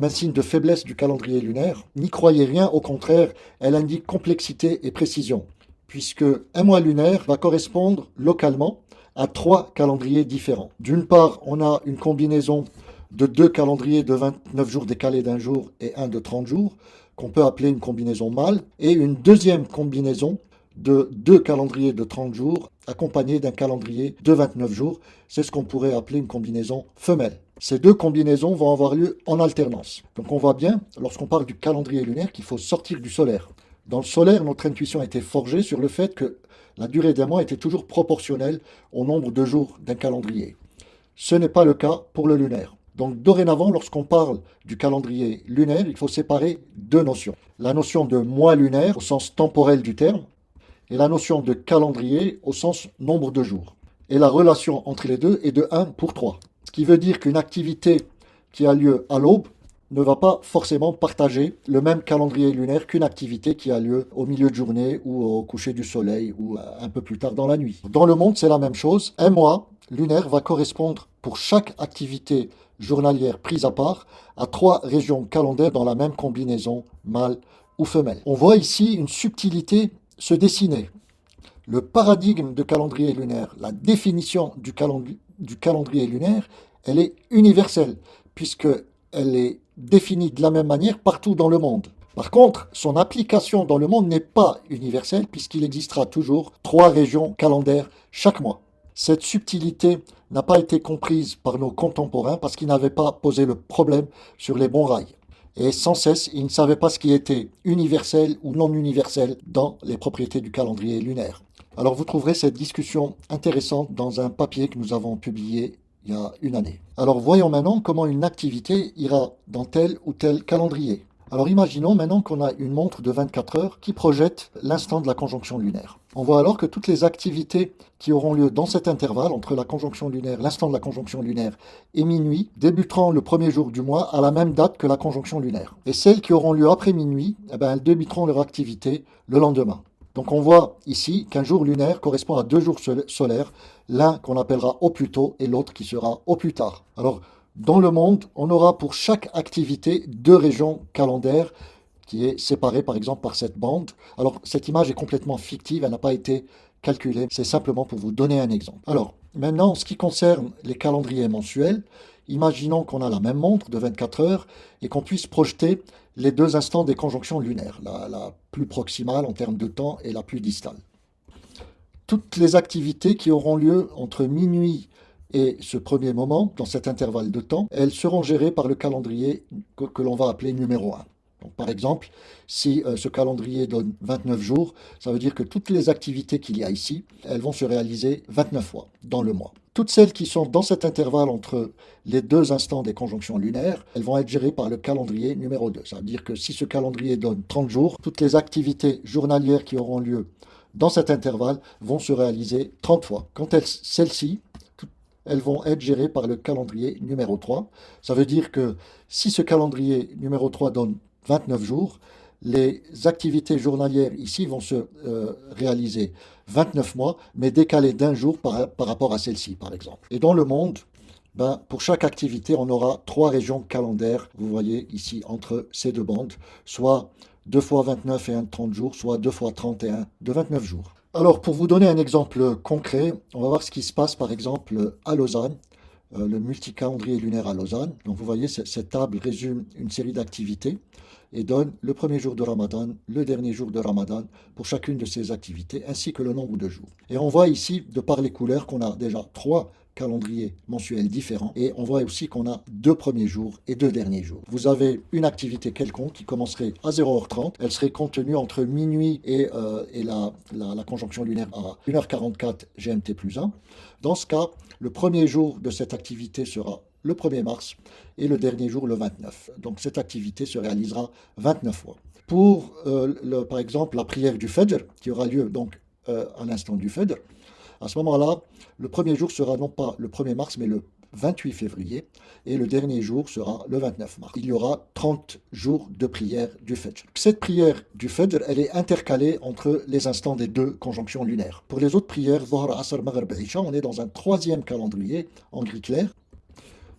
un signe de faiblesse du calendrier lunaire. N'y croyez rien, au contraire, elle indique complexité et précision, puisque un mois lunaire va correspondre localement à 3 calendriers différents. D'une part, on a une combinaison de 2 calendriers de 29 jours décalés d'un jour et un de 30 jours, qu'on peut appeler une combinaison mâle, et une deuxième combinaison de 2 calendriers de 30 jours accompagnés d'un calendrier de 29 jours. C'est ce qu'on pourrait appeler une combinaison femelle. Ces 2 combinaisons vont avoir lieu en alternance. Donc on voit bien, lorsqu'on parle du calendrier lunaire, qu'il faut sortir du solaire. Dans le solaire, notre intuition a été forgée sur le fait que la durée des mois était toujours proportionnelle au nombre de jours d'un calendrier. Ce n'est pas le cas pour le lunaire. Donc dorénavant, lorsqu'on parle du calendrier lunaire, il faut séparer deux notions. La notion de mois lunaire au sens temporel du terme et la notion de calendrier au sens nombre de jours. Et la relation entre les deux est de 1 pour 3. Ce qui veut dire qu'une activité qui a lieu à l'aube ne va pas forcément partager le même calendrier lunaire qu'une activité qui a lieu au milieu de journée ou au coucher du soleil ou un peu plus tard dans la nuit. Dans le monde, c'est la même chose. Un mois lunaire va correspondre pour chaque activité journalière prise à part à 3 régions calendaires dans la même combinaison mâle ou femelle. On voit ici une subtilité se dessiner. Le paradigme de calendrier lunaire, la définition du calendrier lunaire, elle est universelle, puisqu'elle est définie de la même manière partout dans le monde. Par contre, son application dans le monde n'est pas universelle, puisqu'il existera toujours 3 régions calendaires chaque mois. Cette subtilité n'a pas été comprise par nos contemporains parce qu'ils n'avaient pas posé le problème sur les bons rails. Et sans cesse, ils ne savaient pas ce qui était universel ou non universel dans les propriétés du calendrier lunaire. Alors vous trouverez cette discussion intéressante dans un papier que nous avons publié il y a une année. Alors voyons maintenant comment une activité ira dans tel ou tel calendrier. Alors imaginons maintenant qu'on a une montre de 24 heures qui projette l'instant de la conjonction lunaire. On voit alors que toutes les activités qui auront lieu dans cet intervalle entre la conjonction lunaire, l'instant de la conjonction lunaire et minuit débuteront le premier jour du mois à la même date que la conjonction lunaire. Et celles qui auront lieu après minuit, elles débuteront leur activité le lendemain. Donc on voit ici qu'un jour lunaire correspond à 2 jours solaires, l'un qu'on appellera au plus tôt et l'autre qui sera au plus tard. Alors dans le monde, on aura pour chaque activité 2 régions calendaires qui est séparée par exemple par cette bande. Alors cette image est complètement fictive, elle n'a pas été calculée, c'est simplement pour vous donner un exemple. Alors maintenant, en ce qui concerne les calendriers mensuels, imaginons qu'on a la même montre de 24 heures et qu'on puisse projeter les 2 instants des conjonctions lunaires, la plus proximale en termes de temps et la plus distale. Toutes les activités qui auront lieu entre minuit et ce premier moment, dans cet intervalle de temps, elles seront gérées par le calendrier que l'on va appeler numéro 1. Donc, par exemple, si ce calendrier donne 29 jours, ça veut dire que toutes les activités qu'il y a ici, elles vont se réaliser 29 fois dans le mois. Toutes celles qui sont dans cet intervalle entre les 2 instants des conjonctions lunaires, elles vont être gérées par le calendrier numéro 2. Ça veut dire que si ce calendrier donne 30 jours, toutes les activités journalières qui auront lieu dans cet intervalle vont se réaliser 30 fois. Quant à celles-ci, elles vont être gérées par le calendrier numéro 3. Ça veut dire que si ce calendrier numéro 3 donne 29 jours, les activités journalières ici vont se réaliser 29 mois, mais décalées d'1 jour par rapport à celle-ci, par exemple. Et dans le monde, pour chaque activité, on aura 3 régions calendaires, vous voyez ici, entre ces 2 bandes, soit 2 fois 29 et 1 de 30 jours, soit 2 fois 31 de 29 jours. Alors, pour vous donner un exemple concret, on va voir ce qui se passe, par exemple, à Lausanne, le multicalendrier lunaire à Lausanne. Donc, vous voyez, cette table résume une série d'activités et donne le premier jour de Ramadan, le dernier jour de Ramadan pour chacune de ces activités, ainsi que le nombre de jours. Et on voit ici, de par les couleurs, qu'on a déjà 3 calendriers mensuels différents et on voit aussi qu'on a 2 premiers jours et 2 derniers jours. Vous avez une activité quelconque qui commencerait à 0h30, elle serait contenue entre minuit et la conjonction lunaire à 1h44 GMT plus 1. Dans ce cas, le premier jour de cette activité sera le 1er mars et le dernier jour le 29. Donc cette activité se réalisera 29 fois. Pour par exemple la prière du Fajr qui aura lieu donc à l'instant du Fajr, à ce moment-là, le premier jour sera non pas le 1er mars, mais le 28 février, et le dernier jour sera le 29 mars. Il y aura 30 jours de prière du Fajr. Cette prière du Fajr, elle est intercalée entre les instants des 2 conjonctions lunaires. Pour les autres prières, Dhuhr, Asr, Maghrib, Isha, on est dans un 3e calendrier en gris clair.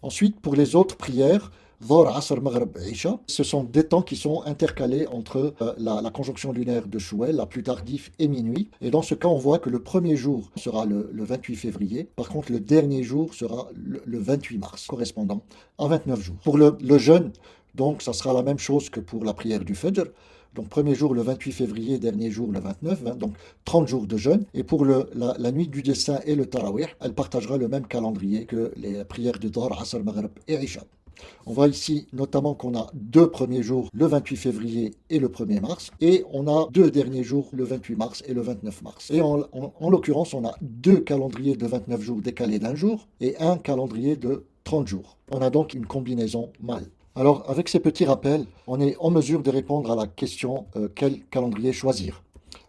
Ensuite, pour les autres prières, Dhuhr, Asr, Maghrib, Isha, ce sont des temps qui sont intercalés entre la conjonction lunaire de Shouel, la plus tardive, et minuit. Et dans ce cas, on voit que le premier jour sera le 28 février. Par contre, le dernier jour sera le 28 mars, correspondant à 29 jours. Pour le jeûne, donc, ça sera la même chose que pour la prière du Fajr. Donc, premier jour le 28 février, dernier jour le 29, donc 30 jours de jeûne. Et pour la nuit du destin et le Tarawih, elle partagera le même calendrier que les prières de Dhuhr, Asr, Maghrib et Isha. On voit ici notamment qu'on a deux premiers jours, le 28 février et le 1er mars, et on a deux derniers jours, le 28 mars et le 29 mars. Et en l'occurrence, on a deux calendriers de 29 jours décalés d'un jour et un calendrier de 30 jours. On a donc une combinaison mâle. Alors, avec ces petits rappels, on est en mesure de répondre à la question quel calendrier choisir.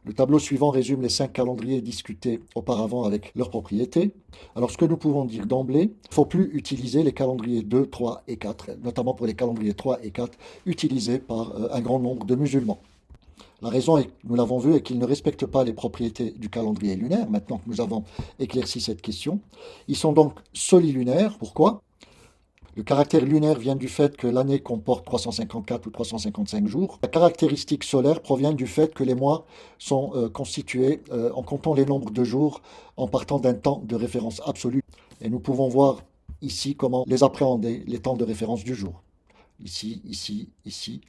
Le tableau suivant résume les 5 calendriers discutés auparavant avec leurs propriétés. Alors, ce que nous pouvons dire d'emblée, il ne faut plus utiliser les calendriers 2, 3 et 4, notamment pour les calendriers 3 et 4, utilisés par un grand nombre de musulmans. La raison, nous l'avons vu, est qu'ils ne respectent pas les propriétés du calendrier lunaire, maintenant que nous avons éclairci cette question. Ils sont donc solilunaires. Pourquoi? Le caractère lunaire vient du fait que l'année comporte 354 ou 355 jours. La caractéristique solaire provient du fait que les mois sont constitués en comptant les nombres de jours en partant d'un temps de référence absolu. Et nous pouvons voir ici comment les appréhender, les temps de référence du jour. Ici, ici, ici.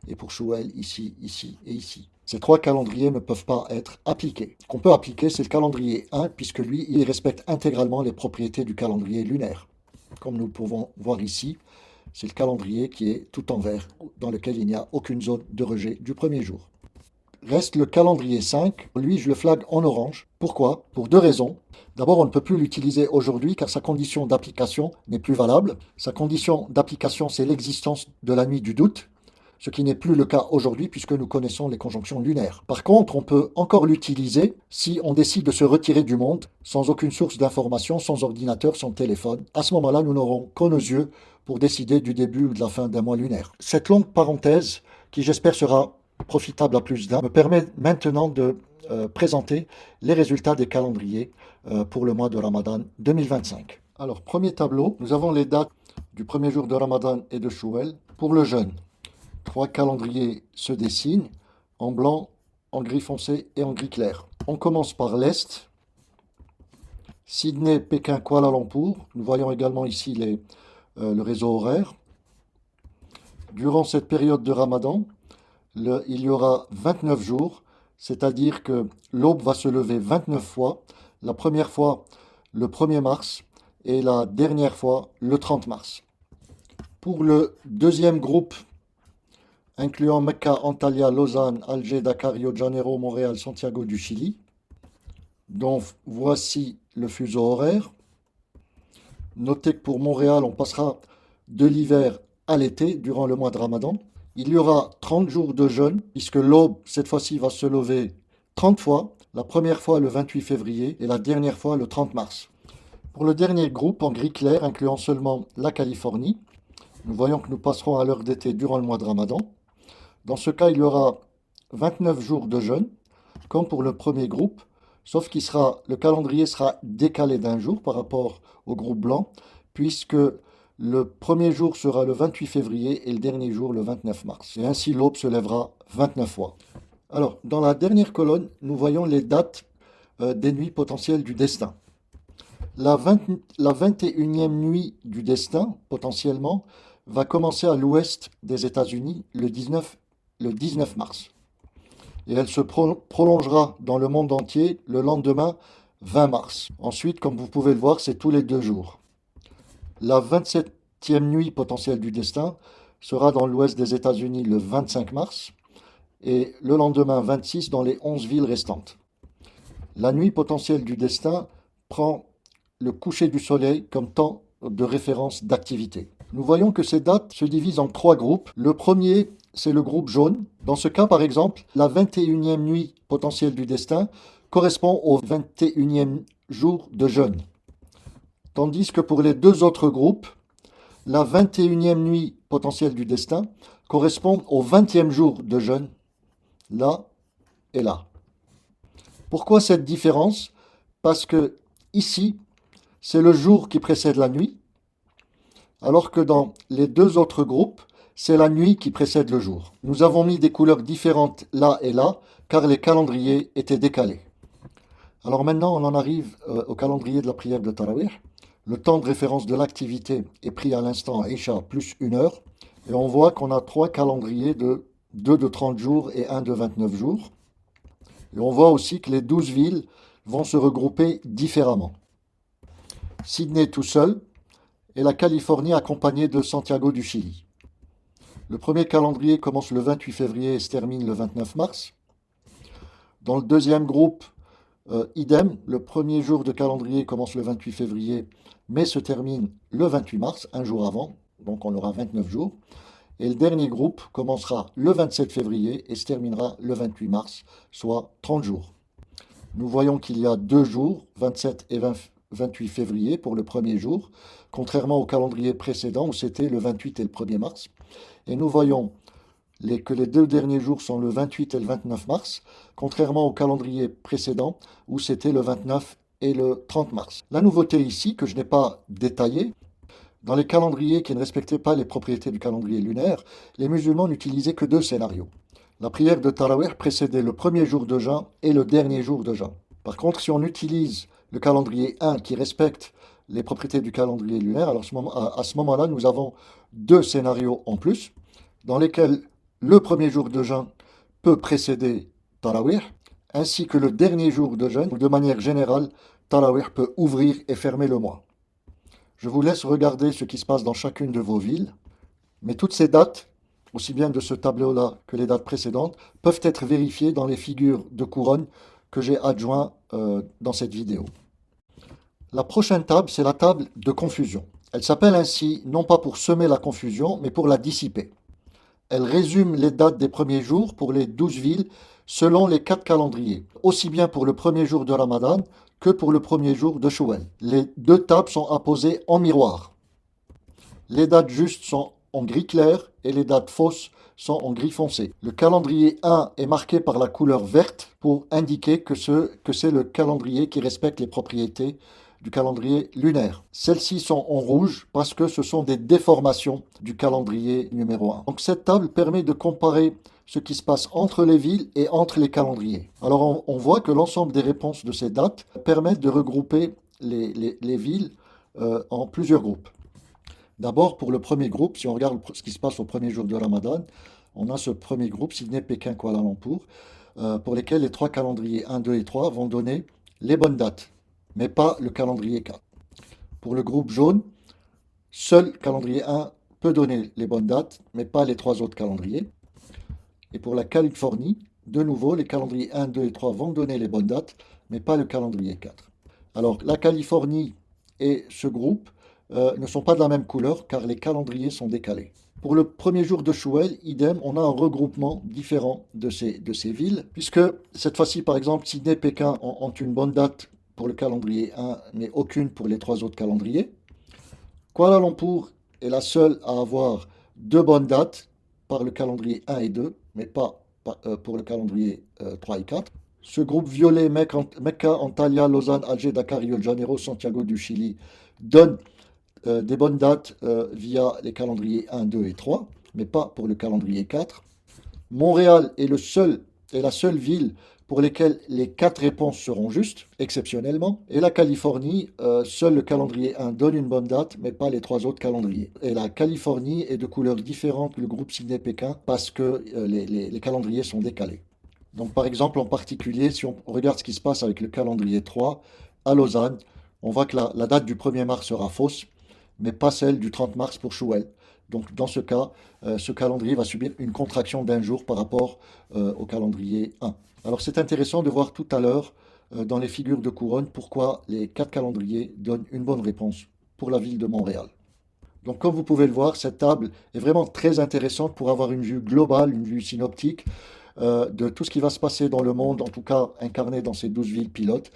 Et pour Shouel, ici, ici et ici. Ces trois calendriers ne peuvent pas être appliqués. Ce qu'on peut appliquer, c'est le calendrier 1, puisque lui, il respecte intégralement les propriétés du calendrier lunaire. Comme nous pouvons voir ici, c'est le calendrier qui est tout en vert, dans lequel il n'y a aucune zone de rejet du premier jour. Reste le calendrier 5, lui je le flague en orange. Pourquoi? Pour deux raisons. D'abord, on ne peut plus l'utiliser aujourd'hui car sa condition d'application n'est plus valable. Sa condition d'application, c'est l'existence de la nuit du doute, ce qui n'est plus le cas aujourd'hui puisque nous connaissons les conjonctions lunaires. Par contre, on peut encore l'utiliser si on décide de se retirer du monde, sans aucune source d'information, sans ordinateur, sans téléphone. À ce moment-là, nous n'aurons que nos yeux pour décider du début ou de la fin d'un mois lunaire. Cette longue parenthèse, qui j'espère sera profitable à plus d'un, me permet maintenant de présenter les résultats des calendriers pour le mois de Ramadan 2025. Alors, premier tableau, nous avons les dates du premier jour de Ramadan et de Shouel pour le jeûne. Trois calendriers se dessinent en blanc, en gris foncé et en gris clair. On commence par l'Est. Sydney, Pékin, Kuala Lumpur. Nous voyons également ici le réseau horaire. Durant cette période de Ramadan, il y aura 29 jours, c'est-à-dire que l'aube va se lever 29 fois. La première fois le 1er mars et la dernière fois le 30 mars. Pour le deuxième groupe, incluant Mecca, Antalya, Lausanne, Alger, Dakar, Rio de Janeiro, Montréal, Santiago du Chili. Donc voici le fuseau horaire. Notez que pour Montréal, on passera de l'hiver à l'été durant le mois de Ramadan. Il y aura 30 jours de jeûne, puisque l'aube, cette fois-ci, va se lever 30 fois. La première fois le 28 février et la dernière fois le 30 mars. Pour le dernier groupe, en gris clair, incluant seulement la Californie, nous voyons que nous passerons à l'heure d'été durant le mois de Ramadan. Dans ce cas, il y aura 29 jours de jeûne, comme pour le premier groupe, sauf que le calendrier sera décalé d'un jour par rapport au groupe blanc, puisque le premier jour sera le 28 février et le dernier jour le 29 mars. Et ainsi, l'aube se lèvera 29 fois. Alors, dans la dernière colonne, nous voyons les dates des nuits potentielles du destin. La 21e nuit du destin, potentiellement, va commencer à l'ouest des États-Unis le 19 mars. Et elle se prolongera dans le monde entier le lendemain 20 mars. Ensuite, comme vous pouvez le voir, c'est tous les 2 jours. La 27e nuit potentielle du destin sera dans l'ouest des États-Unis le 25 mars et le lendemain 26 dans les 11 villes restantes. La nuit potentielle du destin prend le coucher du soleil comme temps de référence d'activité. Nous voyons que ces dates se divisent en 3 groupes. Le premier, c'est le groupe jaune. Dans ce cas, par exemple, la 21e nuit potentielle du destin correspond au 21e jour de jeûne. Tandis que pour les 2 autres groupes, la 21e nuit potentielle du destin correspond au 20e jour de jeûne, là et là. Pourquoi cette différence? Parce que ici, c'est le jour qui précède la nuit, alors que dans les 2 autres groupes, c'est la nuit qui précède le jour. Nous avons mis des couleurs différentes là et là, car les calendriers étaient décalés. Alors maintenant, on en arrive au calendrier de la prière de Tarawih. Le temps de référence de l'activité est pris à l'instant à Isha plus 1 heure. Et on voit qu'on a 3 calendriers de 2 de 30 jours et 1 de 29 jours. Et on voit aussi que les 12 villes vont se regrouper différemment. Sydney tout seul et la Californie accompagnée de Santiago du Chili. Le premier calendrier commence le 28 février et se termine le 29 mars. Dans le deuxième groupe, idem, le premier jour de calendrier commence le 28 février, mais se termine le 28 mars, un jour avant, donc on aura 29 jours. Et le dernier groupe commencera le 27 février et se terminera le 28 mars, soit 30 jours. Nous voyons qu'il y a 2 jours, 27 et 28 février pour le premier jour, contrairement au calendrier précédent où c'était le 28 et le 1er mars. Et nous voyons que les 2 derniers jours sont le 28 et le 29 mars, contrairement au calendrier précédent où c'était le 29 et le 30 mars. La nouveauté ici, que je n'ai pas détaillée, dans les calendriers qui ne respectaient pas les propriétés du calendrier lunaire, les musulmans n'utilisaient que 2 scénarios. La prière de Tarawih précédait le premier jour de jeûne et le dernier jour de jeûne. Par contre, si on utilise le calendrier 1 qui respecte les propriétés du calendrier lunaire, alors à ce moment-là, nous avons 2 scénarios en plus, dans lesquels le premier jour de jeûne peut précéder Tarawih, ainsi que le dernier jour de jeûne. De manière générale, Tarawih peut ouvrir et fermer le mois. Je vous laisse regarder ce qui se passe dans chacune de vos villes, mais toutes ces dates, aussi bien de ce tableau-là que les dates précédentes, peuvent être vérifiées dans les figures de couronne que j'ai adjoints dans cette vidéo. La prochaine table, c'est la table de confusion. Elle s'appelle ainsi, non pas pour semer la confusion, mais pour la dissiper. Elle résume les dates des premiers jours pour les 12 villes selon les 4 calendriers, aussi bien pour le premier jour de Ramadan que pour le premier jour de Shawwal. Les 2 tables sont apposées en miroir. Les dates justes sont en gris clair et les dates fausses sont en gris foncé. Le calendrier 1 est marqué par la couleur verte pour indiquer que c'est le calendrier qui respecte les propriétés du calendrier lunaire. Celles-ci sont en rouge parce que ce sont des déformations du calendrier numéro 1. Donc cette table permet de comparer ce qui se passe entre les villes et entre les calendriers. Alors on voit que l'ensemble des réponses de ces dates permettent de regrouper les villes en plusieurs groupes. D'abord, pour le premier groupe, si on regarde ce qui se passe au premier jour de Ramadan, on a ce premier groupe, Sydney, Pékin, Kuala Lumpur, pour lesquels les 3 calendriers 1, 2 et 3 vont donner les bonnes dates, mais pas le calendrier 4. Pour le groupe jaune, seul le calendrier 1 peut donner les bonnes dates, mais pas les 3 autres calendriers. Et pour la Californie, de nouveau, les calendriers 1, 2 et 3 vont donner les bonnes dates, mais pas le calendrier 4. Alors, la Californie et ce groupe ne sont pas de la même couleur car les calendriers sont décalés. Pour le premier jour de Shawwal, idem, on a un regroupement différent de ces villes, puisque cette fois-ci, par exemple, Sydney et Pékin ont une bonne date pour le calendrier 1, mais aucune pour les 3 autres calendriers. Kuala Lumpur est la seule à avoir 2 bonnes dates par le calendrier 1 et 2, mais pas pour le calendrier 3 et 4. Ce groupe violet, Mecca, Antalya, Lausanne, Alger, Dakar, Rio de Janeiro, Santiago du Chili, donne des bonnes dates via les calendriers 1, 2 et 3, mais pas pour le calendrier 4. Montréal est la seule ville pour lesquelles les 4 réponses seront justes, exceptionnellement. Et la Californie, seul le calendrier 1 donne une bonne date, mais pas les 3 autres calendriers. Et la Californie est de couleur différente que le groupe Sydney-Pékin parce que les calendriers sont décalés. Donc par exemple, en particulier, si on regarde ce qui se passe avec le calendrier 3, à Lausanne, on voit que la date du 1er mars sera fausse, mais pas celle du 30 mars pour Shawwal. Donc dans ce cas, ce calendrier va subir une contraction d'1 jour par rapport au calendrier 1. Alors c'est intéressant de voir tout à l'heure dans les figures de couronne pourquoi les 4 calendriers donnent une bonne réponse pour la ville de Montréal. Donc comme vous pouvez le voir, cette table est vraiment très intéressante pour avoir une vue globale, une vue synoptique de tout ce qui va se passer dans le monde, en tout cas incarné dans ces 12 villes pilotes,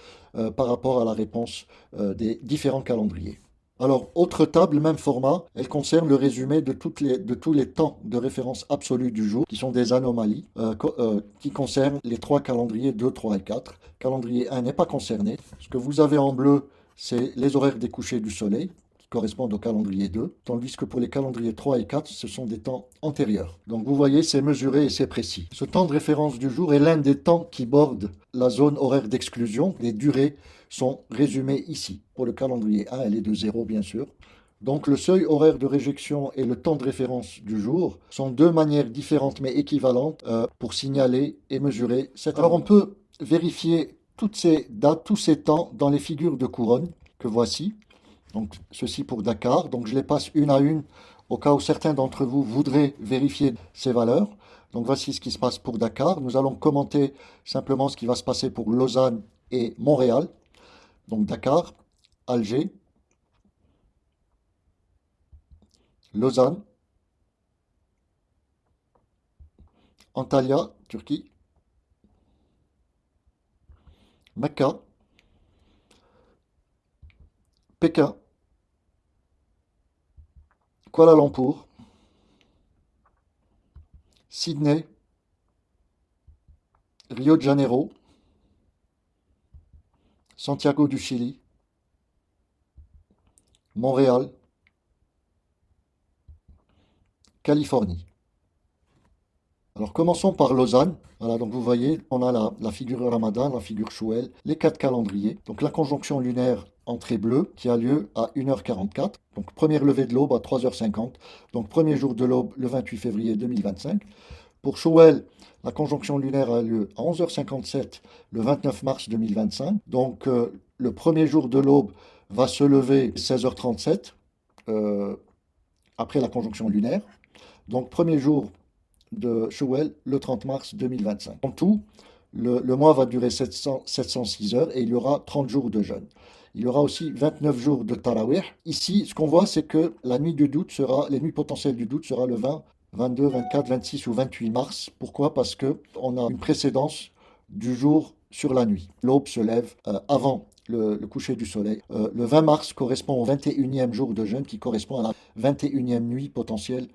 par rapport à la réponse des différents calendriers. Alors, autre table, même format, elle concerne le résumé de tous les temps de référence absolue du jour, qui sont des anomalies, qui concernent les 3 calendriers 2, 3 et 4. Calendrier 1 n'est pas concerné. Ce que vous avez en bleu, c'est les horaires des couchers du soleil, qui correspondent au calendrier 2, tandis que pour les calendriers 3 et 4, ce sont des temps antérieurs. Donc vous voyez, c'est mesuré et c'est précis. Ce temps de référence du jour est l'un des temps qui borde la zone horaire d'exclusion. Les durées sont résumées ici. Pour le calendrier 1, elle est de 0, bien sûr. Donc le seuil horaire de réjection et le temps de référence du jour sont 2 manières différentes mais équivalentes pour signaler et mesurer cette. Alors on peut vérifier toutes ces dates, tous ces temps dans les figures de couronne que voici. Donc, ceci pour Dakar. Donc, je les passe une à une au cas où certains d'entre vous voudraient vérifier ces valeurs. Donc, voici ce qui se passe pour Dakar. Nous allons commenter simplement ce qui va se passer pour Lausanne et Montréal. Donc, Dakar, Alger, Lausanne, Antalya, Turquie, Mecca, Pékin, Kuala Lumpur, Sydney, Rio de Janeiro, Santiago du Chili, Montréal, Californie. Alors commençons par Lausanne. Voilà, donc vous voyez, on a la figure Ramadan, la figure Chouel, les quatre calendriers. Donc la conjonction lunaire entrée bleue qui a lieu à 1h44. Donc première levée de l'aube à 3h50. Donc premier jour de l'aube le 28 février 2025. Pour Chouel, la conjonction lunaire a lieu à 11h57 le 29 mars 2025. Donc le premier jour de l'aube va se lever 16h37 après la conjonction lunaire. Donc premier jour de Chouel le 30 mars 2025. En tout, le mois va durer 706 heures et il y aura 30 jours de jeûne. Il y aura aussi 29 jours de Tarawih. Ici, ce qu'on voit, c'est que la nuit du doute sera, les nuits potentielles du doute sera le 20, 22, 24, 26 ou 28 mars. Pourquoi? Parce que on a une précédence du jour sur la nuit. L'aube se lève avant le coucher du soleil. Le 20 mars correspond au 21e jour de jeûne qui correspond à la 21e nuit potentielle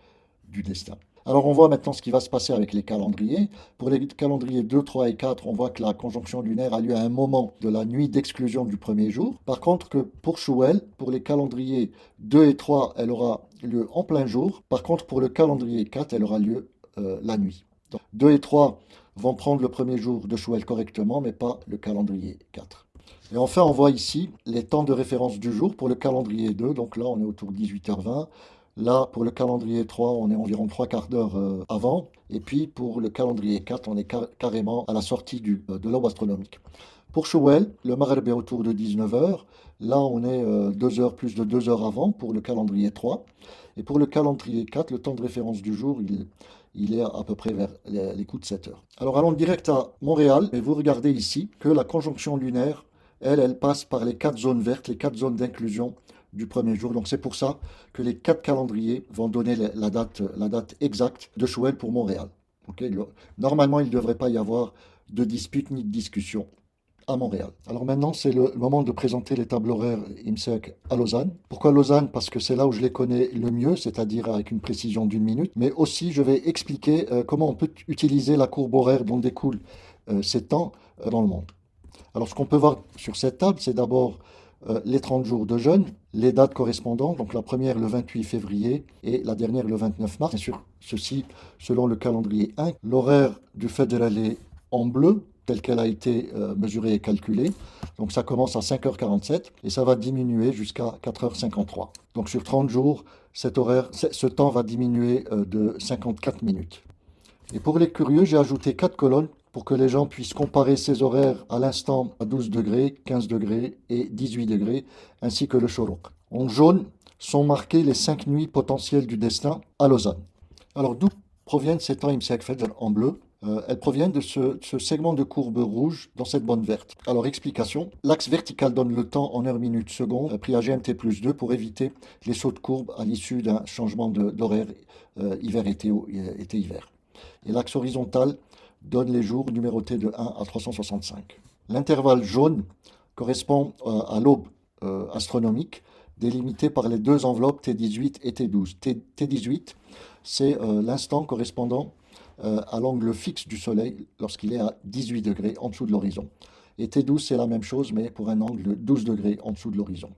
du destin. Alors on voit maintenant ce qui va se passer avec les calendriers. Pour les calendriers 2, 3 et 4, on voit que la conjonction lunaire a lieu à un moment de la nuit d'exclusion du premier jour. Par contre, que pour Chouel, pour les calendriers 2 et 3, elle aura lieu en plein jour. Par contre, pour le calendrier 4, elle aura lieu la nuit. Donc, 2 et 3 vont prendre le premier jour de Chouel correctement, mais pas le calendrier 4. Et enfin, on voit ici les temps de référence du jour pour le calendrier 2. Donc là, on est autour de 18h20. Là, pour le calendrier 3, on est environ 3 quarts d'heure avant. Et puis, pour le calendrier 4, on est carrément à la sortie de l'aube astronomique. Pour Chouel, le Maghreb est autour de 19 heures. Là, on est 2 heures, plus de 2 heures avant pour le calendrier 3. Et pour le calendrier 4, le temps de référence du jour, il est à peu près vers les coups de 7 heures. Alors, allons direct à Montréal. Et vous regardez ici que la conjonction lunaire, elle passe par les 4 zones vertes, les 4 zones d'inclusion du premier jour. Donc c'est pour ça que les 4 calendriers vont donner la date exacte de Chouel pour Montréal. Okay, normalement, il ne devrait pas y avoir de dispute ni de discussion à Montréal. Alors maintenant, c'est le moment de présenter les tables horaires IMSEC à Lausanne. Pourquoi Lausanne? Parce que c'est là où je les connais le mieux, c'est-à-dire avec une précision d'1 minute. Mais aussi, je vais expliquer comment on peut utiliser la courbe horaire dont découlent ces temps dans le monde. Alors, ce qu'on peut voir sur cette table, c'est d'abord les 30 jours de jeûne, les dates correspondantes, donc la première le 28 février et la dernière le 29 mars. Bien sûr, ceci selon le calendrier 1. L'horaire du fédéral est en bleu, tel qu'elle a été mesurée et calculée. Donc ça commence à 5h47 et ça va diminuer jusqu'à 4h53. Donc sur 30 jours, ce temps va diminuer de 54 minutes. Et pour les curieux, j'ai ajouté 4 colonnes pour que les gens puissent comparer ces horaires à l'instant à 12 degrés, 15 degrés et 18 degrés, ainsi que le Shorouk. En jaune sont marquées les 5 nuits potentielles du destin à Lausanne. Alors d'où proviennent ces temps IMSEC Fedr en bleu? Elles proviennent de ce segment de courbe rouge dans cette bande verte. Alors explication, l'axe vertical donne le temps en heures, minutes, secondes, pris à GMT plus 2 pour éviter les sauts de courbe à l'issue d'un changement d'horaire hiver-été-hiver. Et l'axe horizontal donne les jours numérotés de 1 à 365. L'intervalle jaune correspond à l'aube astronomique, délimitée par les 2 enveloppes T18 et T12. T18, c'est l'instant correspondant à l'angle fixe du Soleil lorsqu'il est à 18 degrés en dessous de l'horizon. Et T12, c'est la même chose, mais pour un angle de 12 degrés en dessous de l'horizon.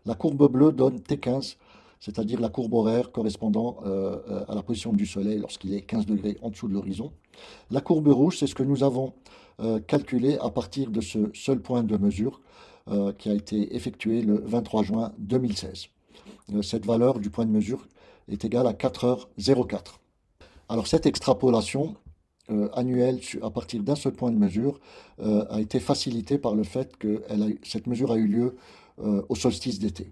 La courbe bleue donne T15, c'est-à-dire la courbe horaire correspondant à la position du Soleil lorsqu'il est 15 degrés en dessous de l'horizon. La courbe rouge, c'est ce que nous avons calculé à partir de ce seul point de mesure qui a été effectué le 23 juin 2016. Cette valeur du point de mesure est égale à 4h04. Alors cette extrapolation annuelle à partir d'un seul point de mesure a été facilitée par le fait que cette mesure a eu lieu au solstice d'été.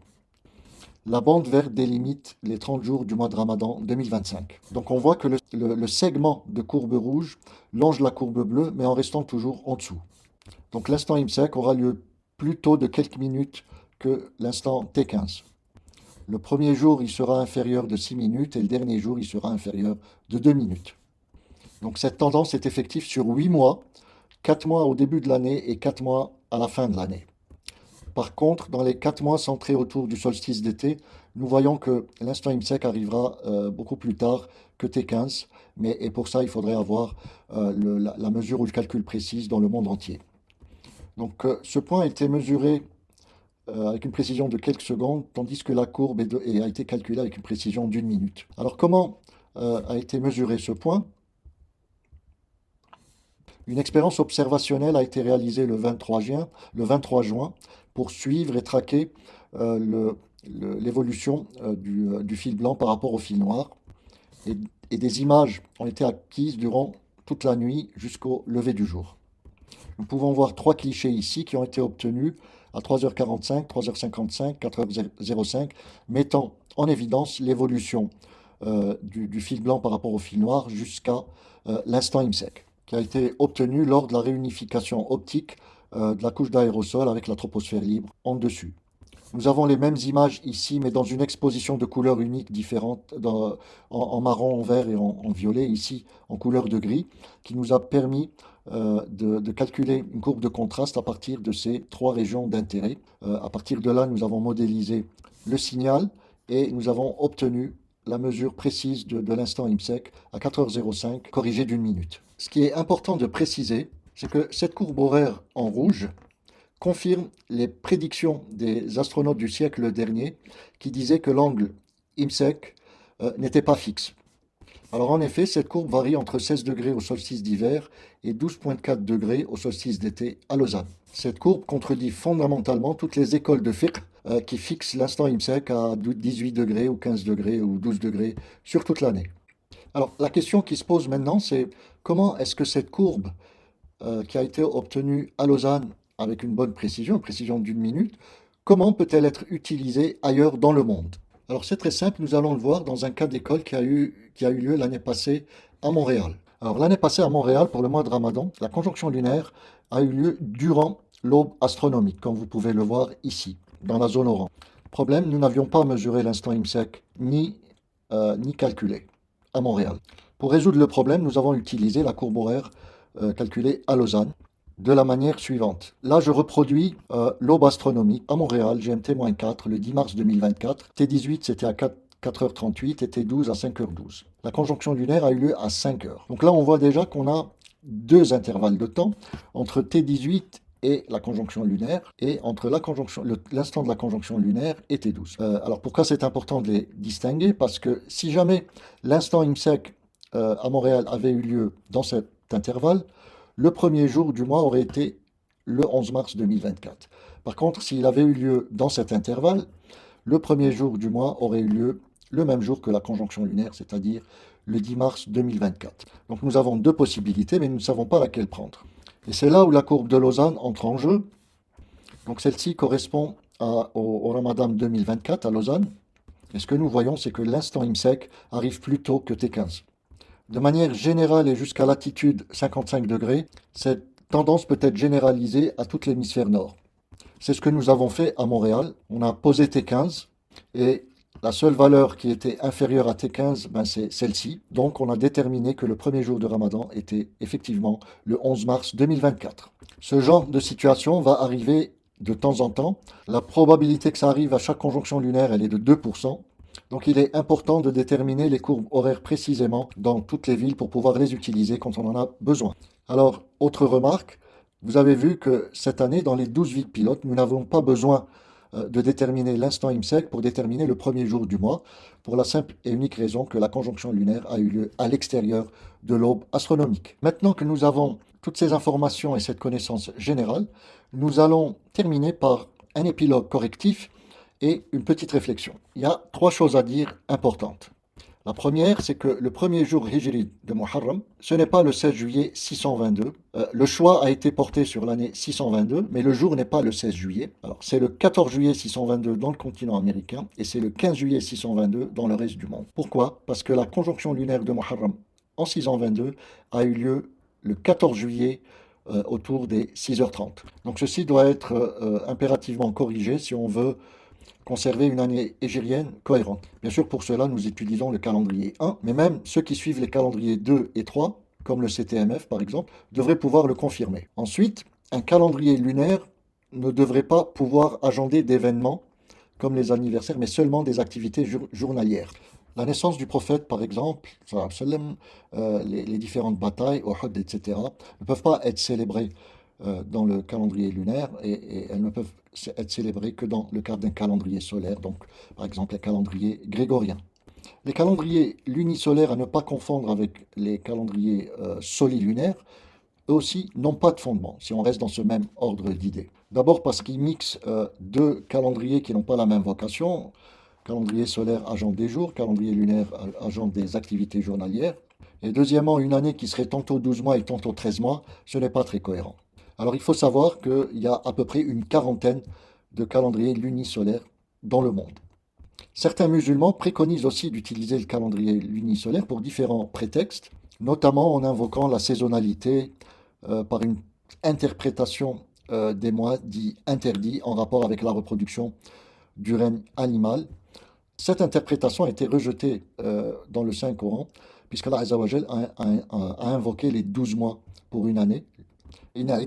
La bande verte délimite les 30 jours du mois de Ramadan 2025. Donc on voit que le segment de courbe rouge longe la courbe bleue, mais en restant toujours en dessous. Donc l'instant IMSEC aura lieu plus tôt de quelques minutes que l'instant T15. Le premier jour, il sera inférieur de 6 minutes et le dernier jour, il sera inférieur de 2 minutes. Donc cette tendance est effective sur 8 mois, 4 mois au début de l'année et 4 mois à la fin de l'année. Par contre, dans les 4 mois centrés autour du solstice d'été, nous voyons que l'instant IMSEC arrivera beaucoup plus tard que T15, et pour ça, il faudrait avoir la mesure ou le calcul précis dans le monde entier. Donc ce point a été mesuré avec une précision de quelques secondes, tandis que la courbe a été calculée avec une précision d'1 minute. Alors comment a été mesuré ce point? Une expérience observationnelle a été réalisée le 23 juin pour suivre et traquer l'évolution du fil blanc par rapport au fil noir. Et des images ont été acquises durant toute la nuit jusqu'au lever du jour. Nous pouvons voir 3 clichés ici qui ont été obtenus à 3h45, 3h55, 4h05, mettant en évidence l'évolution du fil blanc par rapport au fil noir jusqu'à l'instant IMSEC, qui a été obtenu lors de la réunification optique de la couche d'aérosol avec la troposphère libre en dessus. Nous avons les mêmes images ici, mais dans une exposition de couleurs uniques différentes, en marron, en vert et en violet, ici en couleur de gris, qui nous a permis de calculer une courbe de contraste à partir de ces 3 régions d'intérêt. À partir de là, nous avons modélisé le signal et nous avons obtenu la mesure précise de l'instant IMSEC à 4h05, corrigée d'1 minute. Ce qui est important de préciser, c'est que cette courbe horaire en rouge confirme les prédictions des astronautes du siècle dernier qui disaient que l'angle IMSEC n'était pas fixe. Alors en effet, cette courbe varie entre 16 degrés au solstice d'hiver et 12,4 degrés au solstice d'été à Lausanne. Cette courbe contredit fondamentalement toutes les écoles de fiqh qui fixent l'instant IMSEC à 18 degrés ou 15 degrés ou 12 degrés sur toute l'année. Alors la question qui se pose maintenant, c'est comment est-ce que cette courbe qui a été obtenue à Lausanne avec une bonne précision, une précision d'1 minute, comment peut-elle être utilisée ailleurs dans le monde? Alors c'est très simple, nous allons le voir dans un cas d'école qui a eu lieu l'année passée à Montréal. Alors l'année passée à Montréal, pour le mois de Ramadan, la conjonction lunaire a eu lieu durant l'aube astronomique, comme vous pouvez le voir ici, dans la zone orange. Problème, nous n'avions pas mesuré l'instant IMSEC ni calculé à Montréal. Pour résoudre le problème, nous avons utilisé la courbe horaire calculée à Lausanne de la manière suivante. Là, je reproduis l'aube astronomique à Montréal, GMT-4, le 10 mars 2024. T18, c'était à 4h38 et T12 à 5h12. La conjonction lunaire a eu lieu à 5h. Donc là, on voit déjà qu'on a 2 intervalles de temps entre T18 et la conjonction lunaire, et entre l'instant de la conjonction lunaire et T12. Alors pourquoi c'est important de les distinguer? Parce que si jamais l'instant IMSEC à Montréal avait eu lieu dans cet intervalle, le premier jour du mois aurait été le 11 mars 2024. Par contre, s'il avait eu lieu dans cet intervalle, le premier jour du mois aurait eu lieu le même jour que la conjonction lunaire, c'est-à-dire le 10 mars 2024. Donc nous avons 2 possibilités, mais nous ne savons pas laquelle prendre. Et c'est là où la courbe de Lausanne entre en jeu. Donc celle-ci correspond au Ramadan 2024 à Lausanne. Et ce que nous voyons, c'est que l'instant IMSEC arrive plus tôt que T15. De manière générale et jusqu'à latitude 55 degrés, cette tendance peut être généralisée à tout l'hémisphère nord. C'est ce que nous avons fait à Montréal. On a posé T15 et la seule valeur qui était inférieure à T15, c'est celle-ci. Donc on a déterminé que le premier jour de Ramadan était effectivement le 11 mars 2024. Ce genre de situation va arriver de temps en temps. La probabilité que ça arrive à chaque conjonction lunaire, elle est de 2%. Donc il est important de déterminer les courbes horaires précisément dans toutes les villes pour pouvoir les utiliser quand on en a besoin. Alors, autre remarque, vous avez vu que cette année, dans les 12 villes pilotes, nous n'avons pas besoin de déterminer l'instant IMSEC pour déterminer le premier jour du mois, pour la simple et unique raison que la conjonction lunaire a eu lieu à l'extérieur de l'aube astronomique. Maintenant que nous avons toutes ces informations et cette connaissance générale, nous allons terminer par un épilogue correctif et une petite réflexion. Il y a 3 choses à dire importantes. La première, c'est que le premier jour hijri de Muharram, ce n'est pas le 16 juillet 622. Le choix a été porté sur l'année 622, mais le jour n'est pas le 16 juillet. Alors, c'est le 14 juillet 622 dans le continent américain et c'est le 15 juillet 622 dans le reste du monde. Pourquoi? Parce que la conjonction lunaire de Muharram en 622 a eu lieu le 14 juillet autour des 6h30. Donc, ceci doit être impérativement corrigé si on veut conserver une année hégérienne cohérente. Bien sûr, pour cela, nous utilisons le calendrier 1, mais même ceux qui suivent les calendriers 2 et 3, comme le CTMF par exemple, devraient pouvoir le confirmer. Ensuite, un calendrier lunaire ne devrait pas pouvoir agender d'événements comme les anniversaires, mais seulement des activités journalières. La naissance du prophète, par exemple, sallallahu alayhi wa sallam, les différentes batailles, Uhud, etc., ne peuvent pas être célébrées dans le calendrier lunaire et elles ne peuvent être célébrées que dans le cadre d'un calendrier solaire, donc par exemple les calendriers grégoriens. Les calendriers lunisolaires à ne pas confondre avec les calendriers solilunaires, eux aussi n'ont pas de fondement, si on reste dans ce même ordre d'idées. D'abord parce qu'ils mixent deux calendriers qui n'ont pas la même vocation, calendrier solaire agent des jours, calendrier lunaire agent des activités journalières. Et deuxièmement, une année qui serait tantôt 12 mois et tantôt 13 mois, ce n'est pas très cohérent. Alors il faut savoir qu'il y a à peu près une quarantaine de calendriers lunisolaires dans le monde. Certains musulmans préconisent aussi d'utiliser le calendrier lunisolaire pour différents prétextes, notamment en invoquant la saisonnalité par une interprétation des mois dits interdits en rapport avec la reproduction du règne animal. Cette interprétation a été rejetée dans le Saint-Coran, puisqu'Allah Azza wa Jal a invoqué les 12 mois pour une année. Alors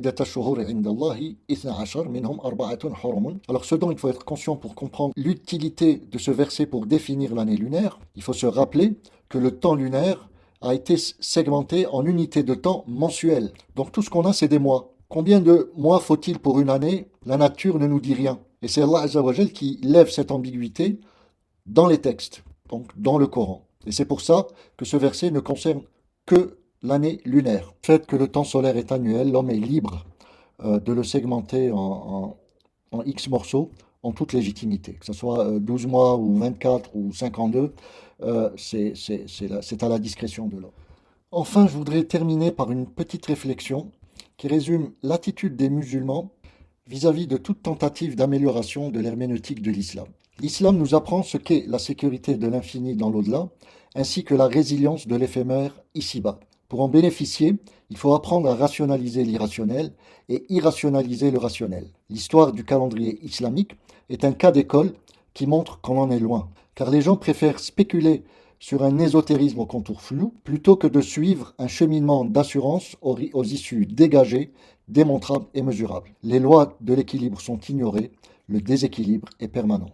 ce dont il faut être conscient pour comprendre l'utilité de ce verset pour définir l'année lunaire, il faut se rappeler que le temps lunaire a été segmenté en unités de temps mensuelles. Donc tout ce qu'on a, c'est des mois. Combien de mois faut-il pour une année? La nature ne nous dit rien. Et c'est Allah Azza wa Jal qui lève cette ambiguïté dans les textes, donc dans le Coran. Et c'est pour ça que ce verset ne concerne que l'année lunaire. Le fait que le temps solaire est annuel, l'homme est libre de le segmenter en X morceaux en toute légitimité. Que ce soit 12 mois ou 24 ou 52, c'est à la discrétion de l'homme. Enfin, je voudrais terminer par une petite réflexion qui résume l'attitude des musulmans vis-à-vis de toute tentative d'amélioration de l'herméneutique de l'islam. L'islam nous apprend ce qu'est la sécurité de l'infini dans l'au-delà, ainsi que la résilience de l'éphémère ici-bas. Pour en bénéficier, il faut apprendre à rationaliser l'irrationnel et irrationaliser le rationnel. L'histoire du calendrier islamique est un cas d'école qui montre qu'on en est loin, car les gens préfèrent spéculer sur un ésotérisme au contour flou plutôt que de suivre un cheminement d'assurance aux issues dégagées, démontrables et mesurables. Les lois de l'équilibre sont ignorées, le déséquilibre est permanent.